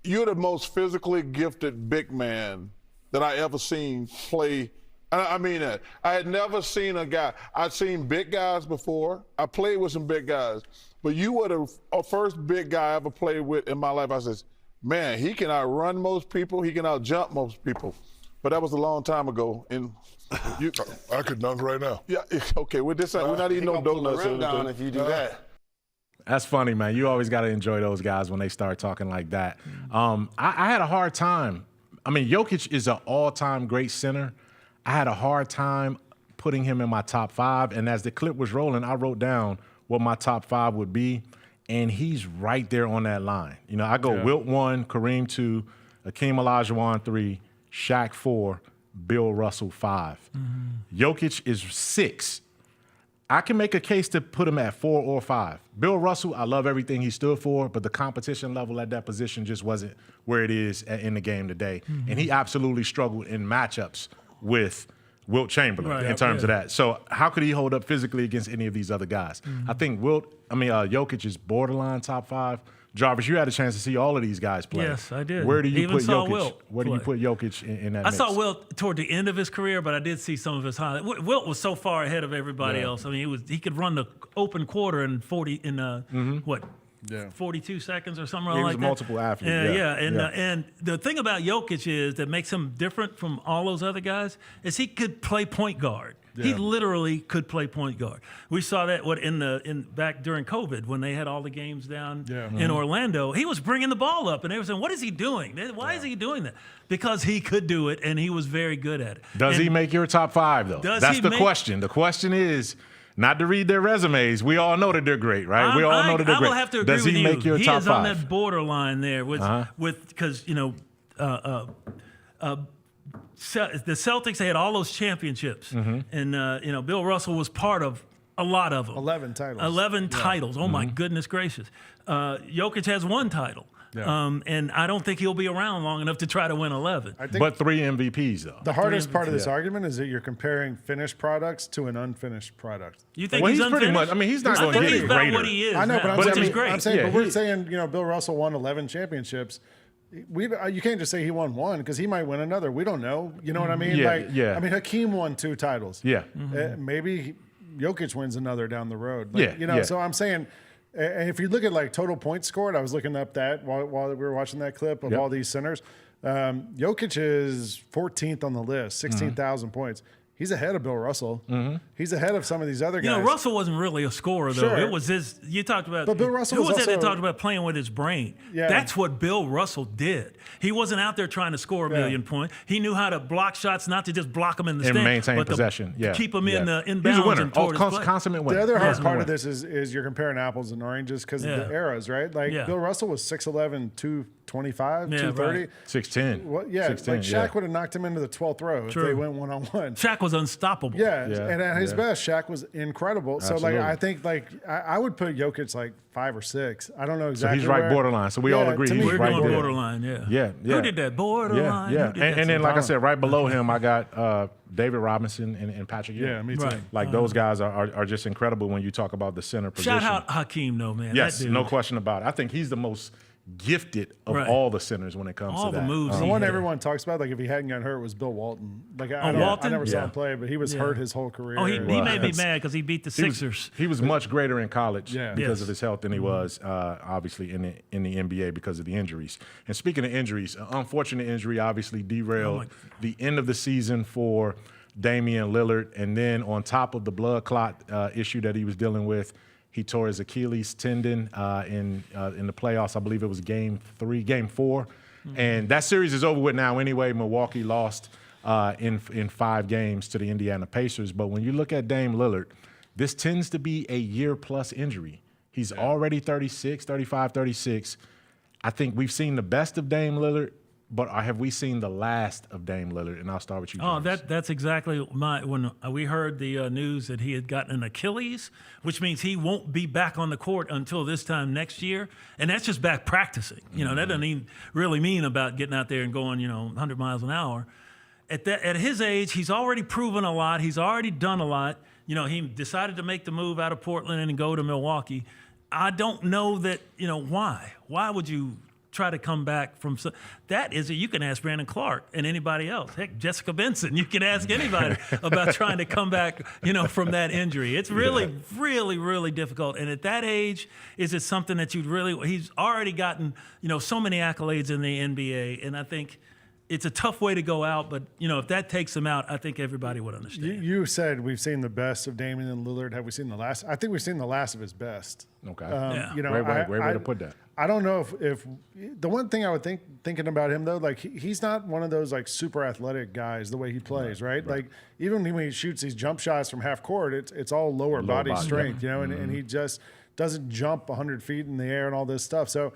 You're the most physically gifted big man that I ever seen play. And I mean that. I had never seen a guy. I'd seen big guys before. I played with some big guys. But you were the first big guy I ever played with in my life. I said, man, he can outrun most people. He can outjump most people. But that was a long time ago. And
I could dunk right now.
Yeah, okay. We're not eating no donuts.
Down if you do that.
That's funny, man. You always got to enjoy those guys when they start talking like that. I had a hard time. I mean, Jokic is an all-time great center. I had a hard time putting him in my top 5. And as the clip was rolling, I wrote down what my top 5 would be, and he's right there on that line. You know, I go Wilt 1, Kareem 2, Hakeem Olajuwon 3, Shaq 4, Bill Russell 5. Mm-hmm. Jokic is 6. I can make a case to put him at 4 or 5. Bill Russell, I love everything he stood for, but the competition level at that position just wasn't where it is in the game today. Mm-hmm. And he absolutely struggled in matchups with Wilt Chamberlain in terms of that. So how could he hold up physically against any of these other guys? Mm-hmm. I think Jokic is borderline top 5. Jarvis, you had a chance to see all of these guys play.
Yes, I did.
Where do you
Even
put
saw
Jokic?
Wilt
Where do you put Jokic in that mix?
I saw Wilt toward the end of his career, but I did see some of his highlights. Wilt was so far ahead of everybody else. I mean, he could run the open quarter in 42 seconds or something like that.
He was a multiple athlete.
And the thing about Jokic is that makes him different from all those other guys is he could play point guard. Yeah. He literally could play point guard. We saw that back during COVID when they had all the games down in Orlando. He was bringing the ball up, and they were saying, "What is he doing? Why is he doing that?" Because he could do it, and he was very good at it.
Does he make your top 5 though? That's the question. The question is not to read their resumes. We all know that they're great, right? We all know that they're great.
I will have to agree
Does
with
he
you.
make your top 5?
He is on that borderline there because the Celtics, they had all those championships, and Bill Russell was part of a lot of them.
11 titles.
11 titles. Oh my goodness gracious! Jokic has 1 title, and I don't think he'll be around long enough to try to win 11.
But 3 MVPs though.
The hardest part of this argument is that you're comparing finished products to an unfinished product.
You think he's
pretty much? I mean, he's not going to get
it
greater.
What he is.
I know, but
which is great.
I'm saying, but we're saying, Bill Russell won 11 championships. You can't just say he won 1 because he might win another. We don't know. You know what I mean? I mean, Hakeem won 2 titles.
Yeah.
Maybe Jokic wins another down the road. So I'm saying, and if you look at total points scored, I was looking up that while we were watching that clip of all these centers. Jokic is 14th on the list, 16,000 points. He's ahead of Bill Russell. Mm-hmm. He's ahead of some of these other guys.
Russell wasn't really a scorer, though. Sure. It was his. You talked about.
But Bill Russell
who was that talked about playing with his brain? Yeah. That's what Bill Russell did. He wasn't out there trying to score a million points. He knew how to block shots, not to just block them in the stand,
maintain
but
possession.
To keep them in bounds.
He's a winner.
And toward his play.
Consummate winner.
The other hard part of this is you're comparing apples and oranges because of the eras, right? Bill Russell was 6'11", 225, 230.
Right. 6'10".
Well, 6'10", Shaq would have knocked him into the 12th row if they went one-on-one.
Shaq was unstoppable.
And at his best, Shaq was incredible.
Absolutely.
So, I think, I would put Jokic 5 or 6. I don't know exactly.
So he's right borderline. So we all agree he's
we're
right
going
there.
Borderline,
Yeah.
Who did that? Borderline.
Yeah. And then, like I said, right below him, I got David Robinson and Patrick Ewing.
Yeah, me too.
Like those guys are just incredible when you talk about the center position.
Shout out Hakeem, though, man.
Yes, no question about it. I think he's the most gifted of all the centers when it comes
all
to that.
The moves.
The one everyone talks about, if he hadn't gotten hurt, was Bill Walton. I never saw him play, but he was hurt his whole career.
Oh, he made me mad because he beat the Sixers.
He was much greater in college because of his health than he was obviously in the NBA because of the injuries. And speaking of injuries, an unfortunate injury obviously derailed the end of the season for Damian Lillard, and then on top of the blood clot issue that he was dealing with, he tore his Achilles tendon in the playoffs. I believe it was game 4. Mm-hmm. And that series is over with now anyway. Milwaukee lost in 5 games to the Indiana Pacers. But when you look at Dame Lillard, this tends to be a year-plus injury. He's already 36, 35, 36. I think we've seen the best of Dame Lillard, but have we seen the last of Dame Lillard? And I'll start with you, James.
Oh, that's exactly when we heard the news that he had gotten an Achilles, which means he won't be back on the court until this time next year. And that's just back practicing. That doesn't even really mean about getting out there and going, 100 miles an hour. At his age, he's already proven a lot. He's already done a lot. He decided to make the move out of Portland and go to Milwaukee. I don't know that, why. Why would you try to come back from that? You can ask Brandon Clark and anybody else. Heck, Jessica Benson, you can ask anybody about trying to come back, from that injury. It's really, really, really difficult. And at that age, is it something that he's already gotten, so many accolades in the NBA. And I think it's a tough way to go out, but, if that takes him out, I think everybody would understand.
You said we've seen the best of Damian Lillard. Have we seen the last? I think we've seen the last of his best.
Okay.
Great
way to put that.
I don't know if the one thing I would thinking about him, though, like he's not one of those like super athletic guys the way he plays, right? Like even when he shoots these jump shots from half court, it's all lower body strength, and he just doesn't jump 100 feet in the air and all this stuff. So,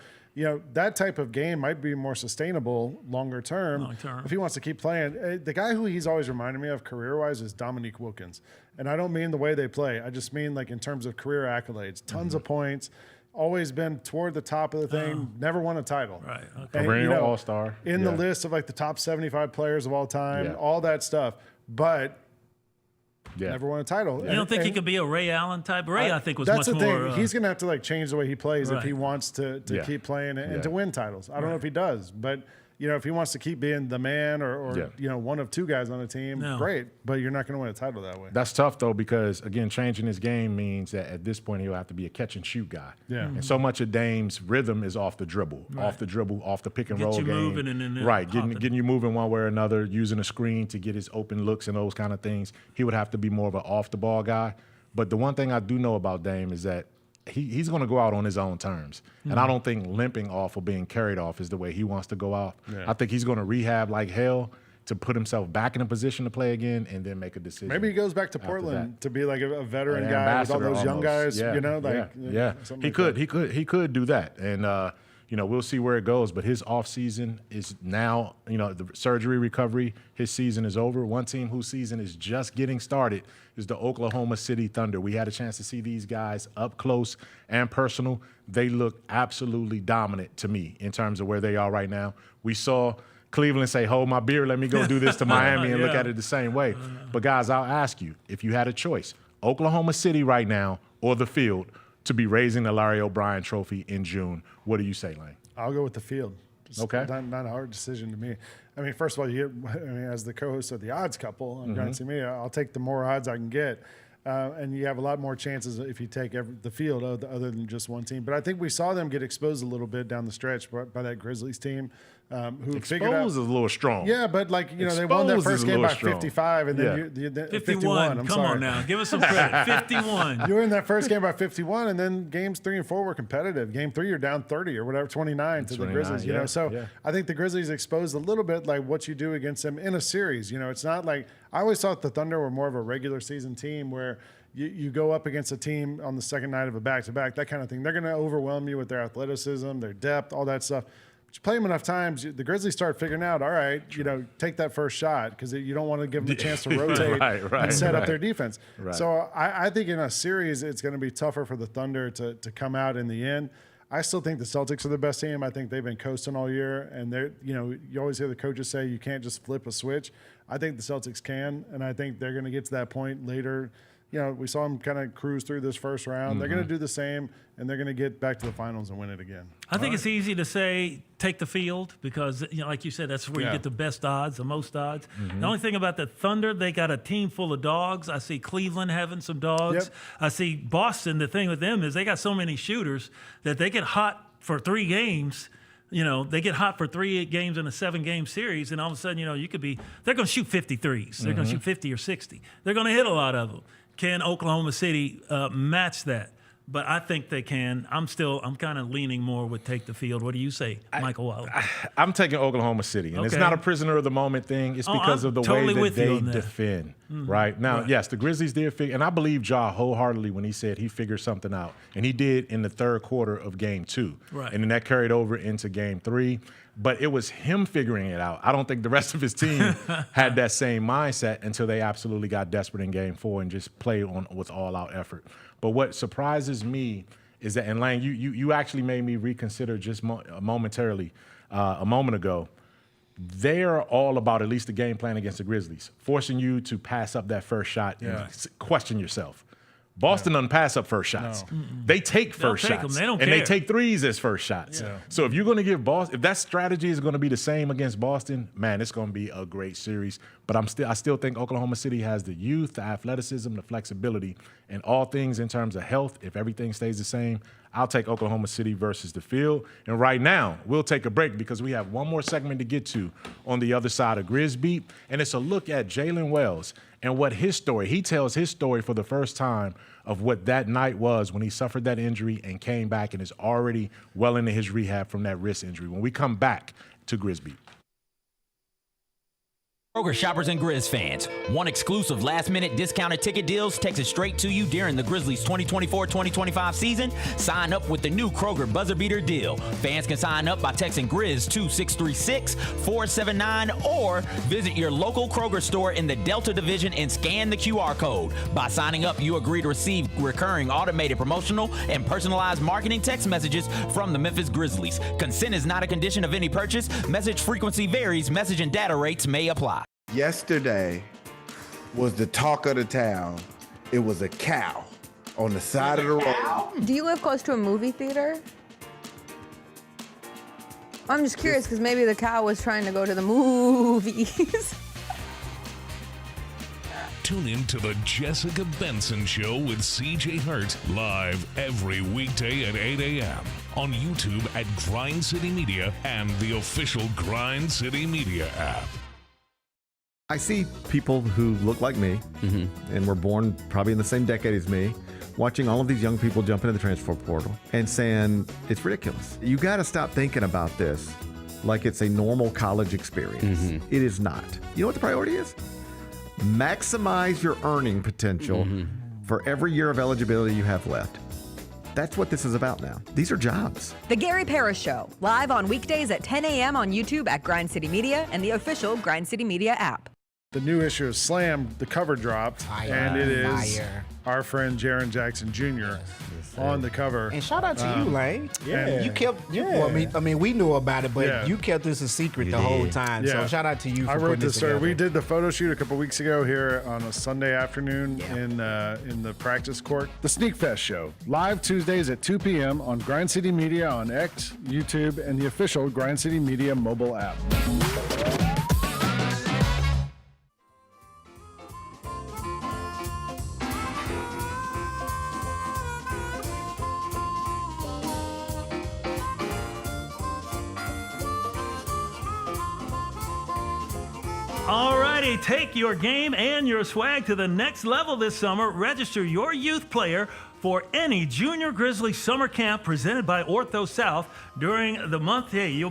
that type of game might be more sustainable longer term if he wants to keep playing. The guy who he's always reminded me of career-wise is Dominique Wilkins. And I don't mean the way they play. I just mean like in terms of career accolades. Tons of points, always been toward the top of the thing, never won a title.
Right.
Okay.
Perennial all-star.
In the list of like the top 75 players of all time, all that stuff. But never won a title.
You don't think he could be a Ray Allen type? Ray, I think, was much more.
That's the thing. He's going to have to like change the way he plays if he wants to keep playing and to win titles. I don't know if he does, but if he wants to keep being the man or one of 2 guys on the team, great. But you're not going to win a title that way.
That's tough though, because again, changing his game means that at this point he'll have to be a catch and shoot guy.
Yeah.
And so much of Dame's rhythm is off the dribble, off the pick and roll game.
Get you moving and then
getting you moving one way or another, using a screen to get his open looks and those kind of things. He would have to be more of an off the ball guy. But the one thing I do know about Dame is that he's going to go out on his own terms. And I don't think limping off or being carried off is the way he wants to go out. Yeah. I think he's going to rehab like hell to put himself back in a position to play again and then make a decision.
Maybe he goes back to Portland to be like a veteran guy with all those young guys,
He could do that. And, we'll see where it goes. But his offseason is now, the surgery recovery, his season is over. One team whose season is just getting started is the Oklahoma City Thunder. We had a chance to see these guys up close and personal. They look absolutely dominant to me in terms of where they are right now. We saw Cleveland say, hold my beer, let me go do this to Miami and look at it the same way. But, guys, I'll ask you, if you had a choice, Oklahoma City right now or the Field to be raising the Larry O'Brien Trophy in June, what do you say, Lane?
I'll go with the Field. It's
okay.
Not a hard decision to me. I mean, first of all, as the co-host of the Odds Couple on Grind Me, I'll take the more odds I can get. And you have a lot more chances if you take the Field other than just one team. But I think we saw them get exposed a little bit down the stretch by that Grizzlies team. Who figured out,
is a little strong.
Yeah, but they won their first game by 55, and then 51.
Come on now, give us some credit. 51.
You were in that first game by 51, and then games 3 and 4 were competitive. Game 3, you're down 30 or whatever, 29 to the Grizzlies. I think the Grizzlies exposed a little bit like what you do against them in a series. It's not like I always thought the Thunder were more of a regular season team where you go up against a team on the second night of a back-to-back, that kind of thing. They're going to overwhelm you with their athleticism, their depth, all that stuff. But you play them enough times, the Grizzlies start figuring out, all right, take that first shot because you don't want to give them a chance to rotate and set up their defense. Right. So I think in a series, it's going to be tougher for the Thunder to come out in the end. I still think the Celtics are the best team. I think they've been coasting all year, and you always hear the coaches say you can't just flip a switch. I think the Celtics can, and I think they're going to get to that point later. We saw them kind of cruise through this first round. They're going to do the same, and they're going to get back to the finals and win it again.
I think it's easy to say take the Field because, like you said, that's where you get the best odds, the most odds. The only thing about the Thunder, they got a team full of dogs. I see Cleveland having some dogs. Yep. I see Boston. The thing with them is they got so many shooters that they get hot for 3 games. they get hot for 3 games in a 7-game series, and all of a sudden, they're going to shoot 50 threes. They're going to shoot 50 or 60. They're going to hit a lot of them. Can Oklahoma City match that? But I think they can. I'm kind of leaning more with take the field. What do you say, Michael Waller?
I'm taking Oklahoma City. And it's not a prisoner of the moment thing. It's because of the way that they defend. Right? Now, yes, the Grizzlies did figure, and I believe Ja wholeheartedly when he said he figured something out. And he did in the third quarter of Game 2.
Right.
And then that carried over into Game 3. But it was him figuring it out. I don't think the rest of his team had that same mindset until they absolutely got desperate in Game 4 and just played on with all-out effort. But what surprises me is that, and Lane, you actually made me reconsider just momentarily a moment ago. They're all about, at least the game plan against the Grizzlies, forcing you to pass up that first shot and question yourself. Boston doesn't pass up first shots.
No.
They take first shots.
Them. They don't
and
care.
they take threes as first shots.
Yeah.
So if you're going to give Boston, if that strategy is going to be the same against Boston, man, it's going to be a great series. But I still think Oklahoma City has the youth, the athleticism, the flexibility, and all things in terms of health. If everything stays the same, I'll take Oklahoma City versus the field. And right now, we'll take a break because we have one more segment to get to on the other side of Grizz Beat, and it's a look at Jaylen Wells and what his story. He tells his story for the first time of what that night was when he suffered that injury and came back and is already well into his rehab from that wrist injury. When we come back to Grizz Beat.
Kroger shoppers and Grizz fans, one exclusive last-minute discounted ticket deals texted straight to you during the Grizzlies 2024-2025 season. Sign up with the new Kroger buzzer beater deal. Fans can sign up by texting Grizz to 636-479 or visit your local Kroger store in the Delta Division and scan the QR code. By signing up, you agree to receive recurring automated promotional and personalized marketing text messages from the Memphis Grizzlies. Consent is not a condition of any purchase. Message frequency varies. Message and data rates may apply.
Yesterday was the talk of the town. It was a cow on the side of the road.
Do you live close to a movie theater? I'm just curious because maybe the cow was trying to go to the movies.
Tune in to the Jessica Benson Show with CJ Hurt live every weekday at 8 a.m. on YouTube at Grind City Media and the official Grind City Media app.
I see people who look like me and were born probably in the same decade as me, watching all of these young people jump into the transfer portal and saying, it's ridiculous. You got to stop thinking about this like it's a normal college experience. It is not. You know what the priority is? Maximize your earning potential for every year of eligibility you have left. That's what this is about now. These are jobs.
The Gary Parrish Show, live on weekdays at 10 a.m. on YouTube at Grind City Media and the official Grind City Media app.
The new issue of Slam, the cover dropped, and it is our friend Jaren Jackson Jr. on the cover.
And shout out to you, Lane.
Yeah.
You kept, well, I mean, we knew about it, but you kept this a secret the whole time. So shout out to you for putting this together.
We did the photo shoot a couple weeks ago here on a Sunday afternoon in the practice court. The Sneak Fest Show, live Tuesdays at 2 p.m. on Grind City Media on X, YouTube, and the official Grind City Media mobile app.
Alrighty, take your game and your swag to the next level this summer. Register your youth player for any Junior Grizzly summer camp presented by Ortho South during the month. Hey, you'll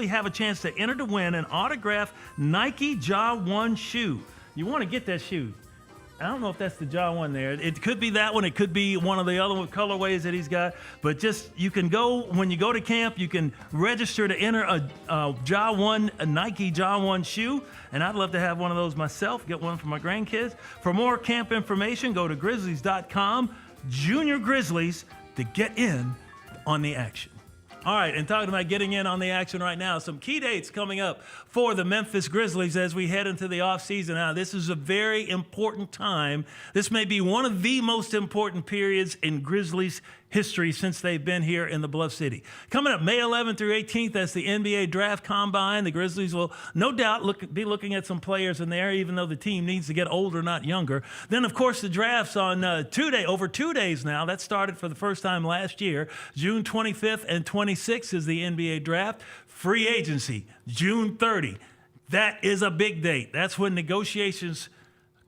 have a chance to enter to win an autographed Nike Ja 1 shoe. You want to get that shoe. I don't know if that's the Ja 1 there. It could be that one. It could be one of the other colorways that he's got. But just, you can go, when you go to camp, you can register to enter a Ja 1, a Nike Ja 1 shoe. And I'd love to have one of those myself, get one for my grandkids. For more camp information, go to Grizzlies.com, Junior Grizzlies, to get in on the action. All right, and talking about getting in on the action right now, some key dates coming up for the Memphis Grizzlies as we head into the offseason. Now, this is a very important time. This may be one of the most important periods in Grizzlies history since they've been here in the Bluff City. Coming up May 11th through 18th, that's the NBA Draft Combine. The Grizzlies will no doubt be looking at some players in there, even though the team needs to get older, not younger. Then, of course, the draft's on over 2 days now. That started for the first time last year. June 25th and 26th is the NBA Draft. Free agency, June 30. That is a big date. That's when negotiations,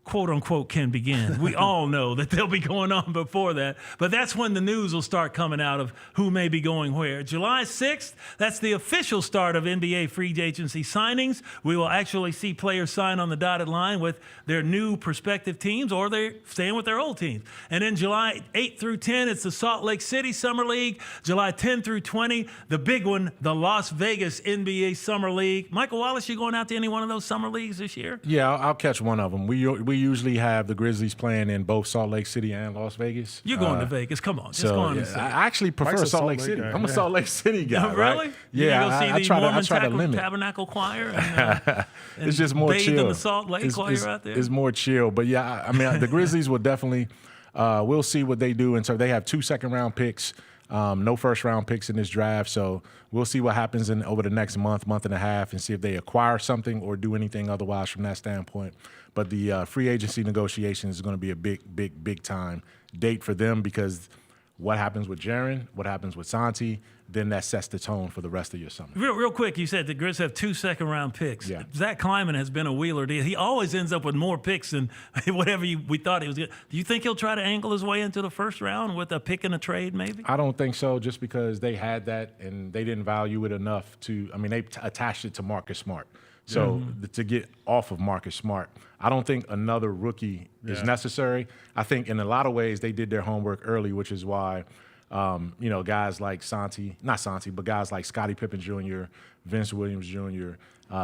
quote unquote, can begin. We all know that they'll be going on before that, but that's when the news will start coming out of who may be going where. July 6th, that's the official start of NBA free agency signings. We will actually see players sign on the dotted line with their new prospective teams, or they're staying with their old teams. And then July 8th through 10, it's the Salt Lake City Summer League. July 10 through 20, the big one, the Las Vegas NBA Summer League. Michael Wallace, you going out to any one of those summer leagues this year?
Yeah, I'll catch one of them. We usually have the Grizzlies playing in both Salt Lake City and Las Vegas.
You're going to Vegas. Come on. Just go on and say.
I actually prefer Salt Lake City. I'm a Salt Lake City guy.
Really?
Right? Yeah,
I
try to limit.
Tabernacle Choir and
it's just more chill.
In the Salt Lake while you're out there?
It's more chill. But yeah, I mean, the Grizzlies will definitely, we'll see what they do. And so they have 2 second-round picks, no first-round picks in this draft. So we'll see what happens over the next month and a half, and see if they acquire something or do anything otherwise from that standpoint. But the free agency negotiations is going to be a big time date for them, because what happens with Jaren, what happens with Santi, then that sets the tone for the rest of your summer.
Real quick, you said the Grizz have 2 second-round picks. Yeah. Zach Kleiman has been a wheeler deal. He always ends up with more picks than whatever we thought he was going to. Do you think he'll try to angle his way into the first round with a pick and a trade maybe?
I don't think so, just because they had that and they didn't value it enough to – I mean, they attached it to Marcus Smart. So to get off of Marcus Smart, I don't think another rookie is necessary. I think in a lot of ways they did their homework early, which is why, guys like guys like Scottie Pippen Jr., Vince Williams Jr.,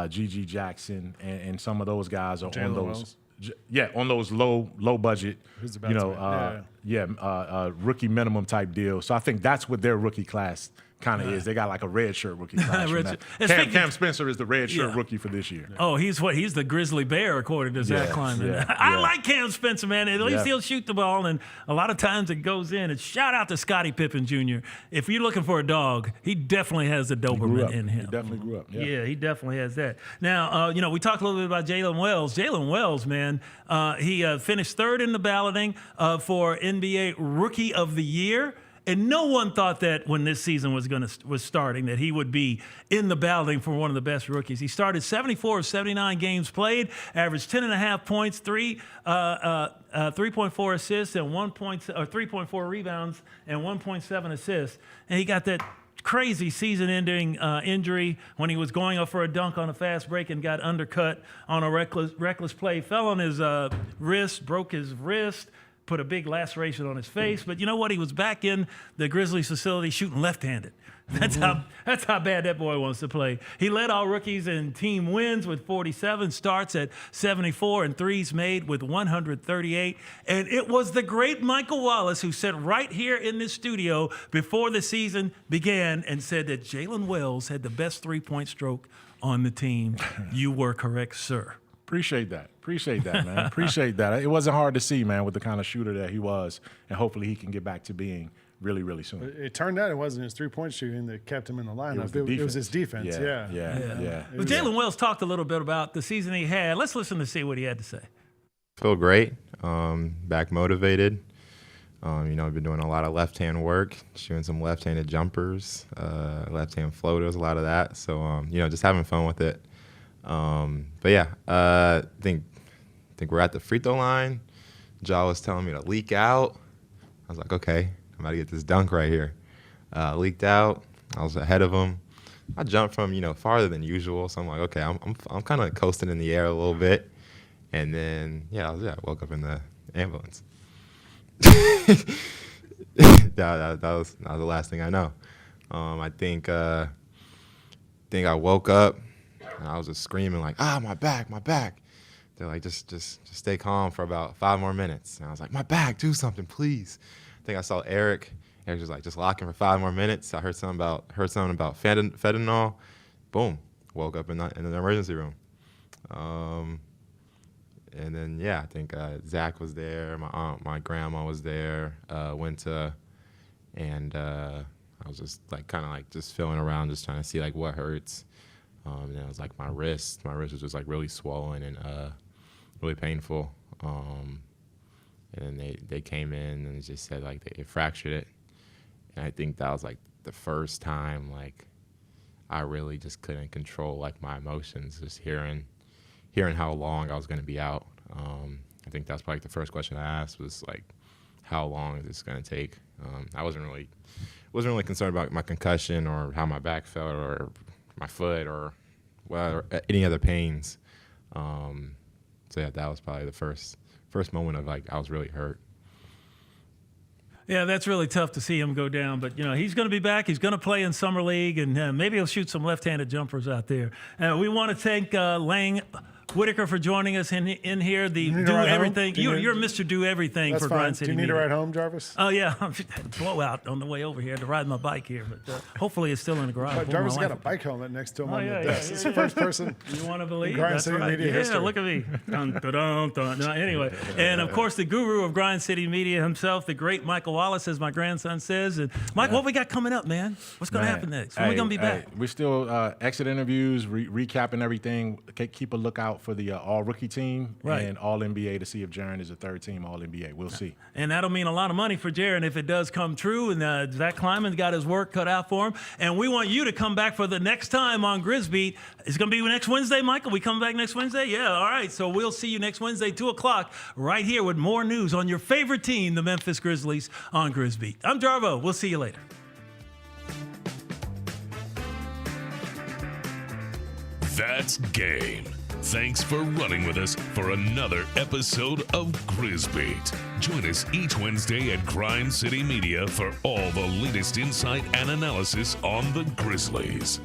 G.G. Jackson, and some of those guys are
Jaylen
on those.
Wells.
On those low budget, rookie minimum type deals. So I think that's what their rookie class kind of is. They got like a red shirt rookie class. Cam Spencer is the red shirt rookie for this year.
Oh, he's the Grizzly Bear, according to Zach Kleiman. I like Cam Spencer, man. At least he'll shoot the ball, and a lot of times it goes in. And shout out to Scottie Pippen Jr. If you're looking for a dog, he definitely has the Doberman in him.
He definitely grew up.
Yeah, he definitely has that. Now, we talked a little bit about Jaylen Wells. Jaylen Wells, man, he finished 3rd in the balloting for NBA Rookie of the Year. And no one thought that when this season was starting that he would be in the balloting for one of the best rookies. He started 74 of 79 games played, averaged 10.5 points, 3.4 assists, and 3.4 rebounds, and 1.7 assists. And he got that crazy season-ending injury when he was going up for a dunk on a fast break and got undercut on a reckless play. Fell on his wrist, broke his wrist, put a big laceration on his face. But you know what? He was back in the Grizzlies facility shooting left-handed. That's how bad that boy wants to play. He led all rookies in team wins with 47, starts at 74, and threes made with 138. And it was the great Michael Wallace who sat right here in this studio before the season began and said that Jaylen Wells had the best three-point stroke on the team. You were correct, sir.
Appreciate that, man. Appreciate that. It wasn't hard to see, man, with the kind of shooter that he was, and hopefully he can get back to being really, really soon.
It turned out it wasn't his three-point shooting that kept him in the lineup. It was his defense.
Yeah.
Well, Jaylen Wells talked a little bit about the season he had. Let's listen to see what he had to say.
Feel great. Back motivated. I've been doing a lot of left-hand work, shooting some left-handed jumpers, left-hand floaters, a lot of that. So, just having fun with it. I think we're at the free throw line. Ja was telling me to leak out. I was like, okay, I'm about to get this dunk right here. Leaked out. I was ahead of him. I jumped from farther than usual, so I'm like, okay, I'm kind of coasting in the air a little bit, and then I woke up in the ambulance. that was the last thing I know. I think I woke up. And I was just screaming like, my back. They're like, just stay calm for about 5 more minutes. And I was like, my back, do something, please. I think I saw Eric. Eric was like, just lock him for 5 more minutes. I heard something about fentanyl. Boom, woke up in the emergency room. And then I think Zach was there. My aunt, my grandma was there. Went to and I was just like kind of like just feeling around, just trying to see like what hurts. And it was like my wrist was just like really swollen and really painful. And then they came in and just said like they fractured it. And I think that was like the first time like I really just couldn't control like my emotions, just hearing how long I was going to be out. I think that's probably the first question I asked was like, how long is this going to take? I wasn't really concerned about my concussion or how my back felt or my foot or any other pains. So yeah, that was probably the first moment of like I was really hurt.
Yeah, that's really tough to see him go down. But, he's going to be back. He's going to play in Summer League, and maybe he'll shoot some left-handed jumpers out there. We want to thank Lang Whitaker for joining us in here. Do everything. You're Mr. Do Everything
That's
for
fine.
Grind City
Do you need
Media.
a ride home, Jarvis?
Oh, yeah. Blowout on the way over here to ride my bike here. But hopefully it's still in the garage.
But Jarvis got a bike helmet next to him on the desk. It's the first person.
You want to believe?
Grind
That's
City
right.
Media history.
Look at me. Dun, dun, dun, dun. No, anyway, and of course the guru of Grind City Media himself, the great Michael Wallace, as my grandson says. And Mike, what we got coming up, man? What's going to happen next? When we going to be back?
We're still exit interviews, recapping everything. Keep a lookout for the all-rookie team and All-NBA to see if Jaren is a third-team All-NBA. We'll see.
And that'll mean a lot of money for Jaren if it does come true. And Zach Kleiman's got his work cut out for him. And we want you to come back for the next time on Grizz Beat. It's going to be next Wednesday, Michael. We come back next Wednesday? Yeah, all right. So we'll see you next Wednesday, 2 o'clock, right here with more news on your favorite team, the Memphis Grizzlies, on Grizz Beat. I'm Jarvo. We'll see you later.
That's game. Thanks for running with us for another episode of Grizz Beat. Join us each Wednesday at Grind City Media for all the latest insight and analysis on the Grizzlies.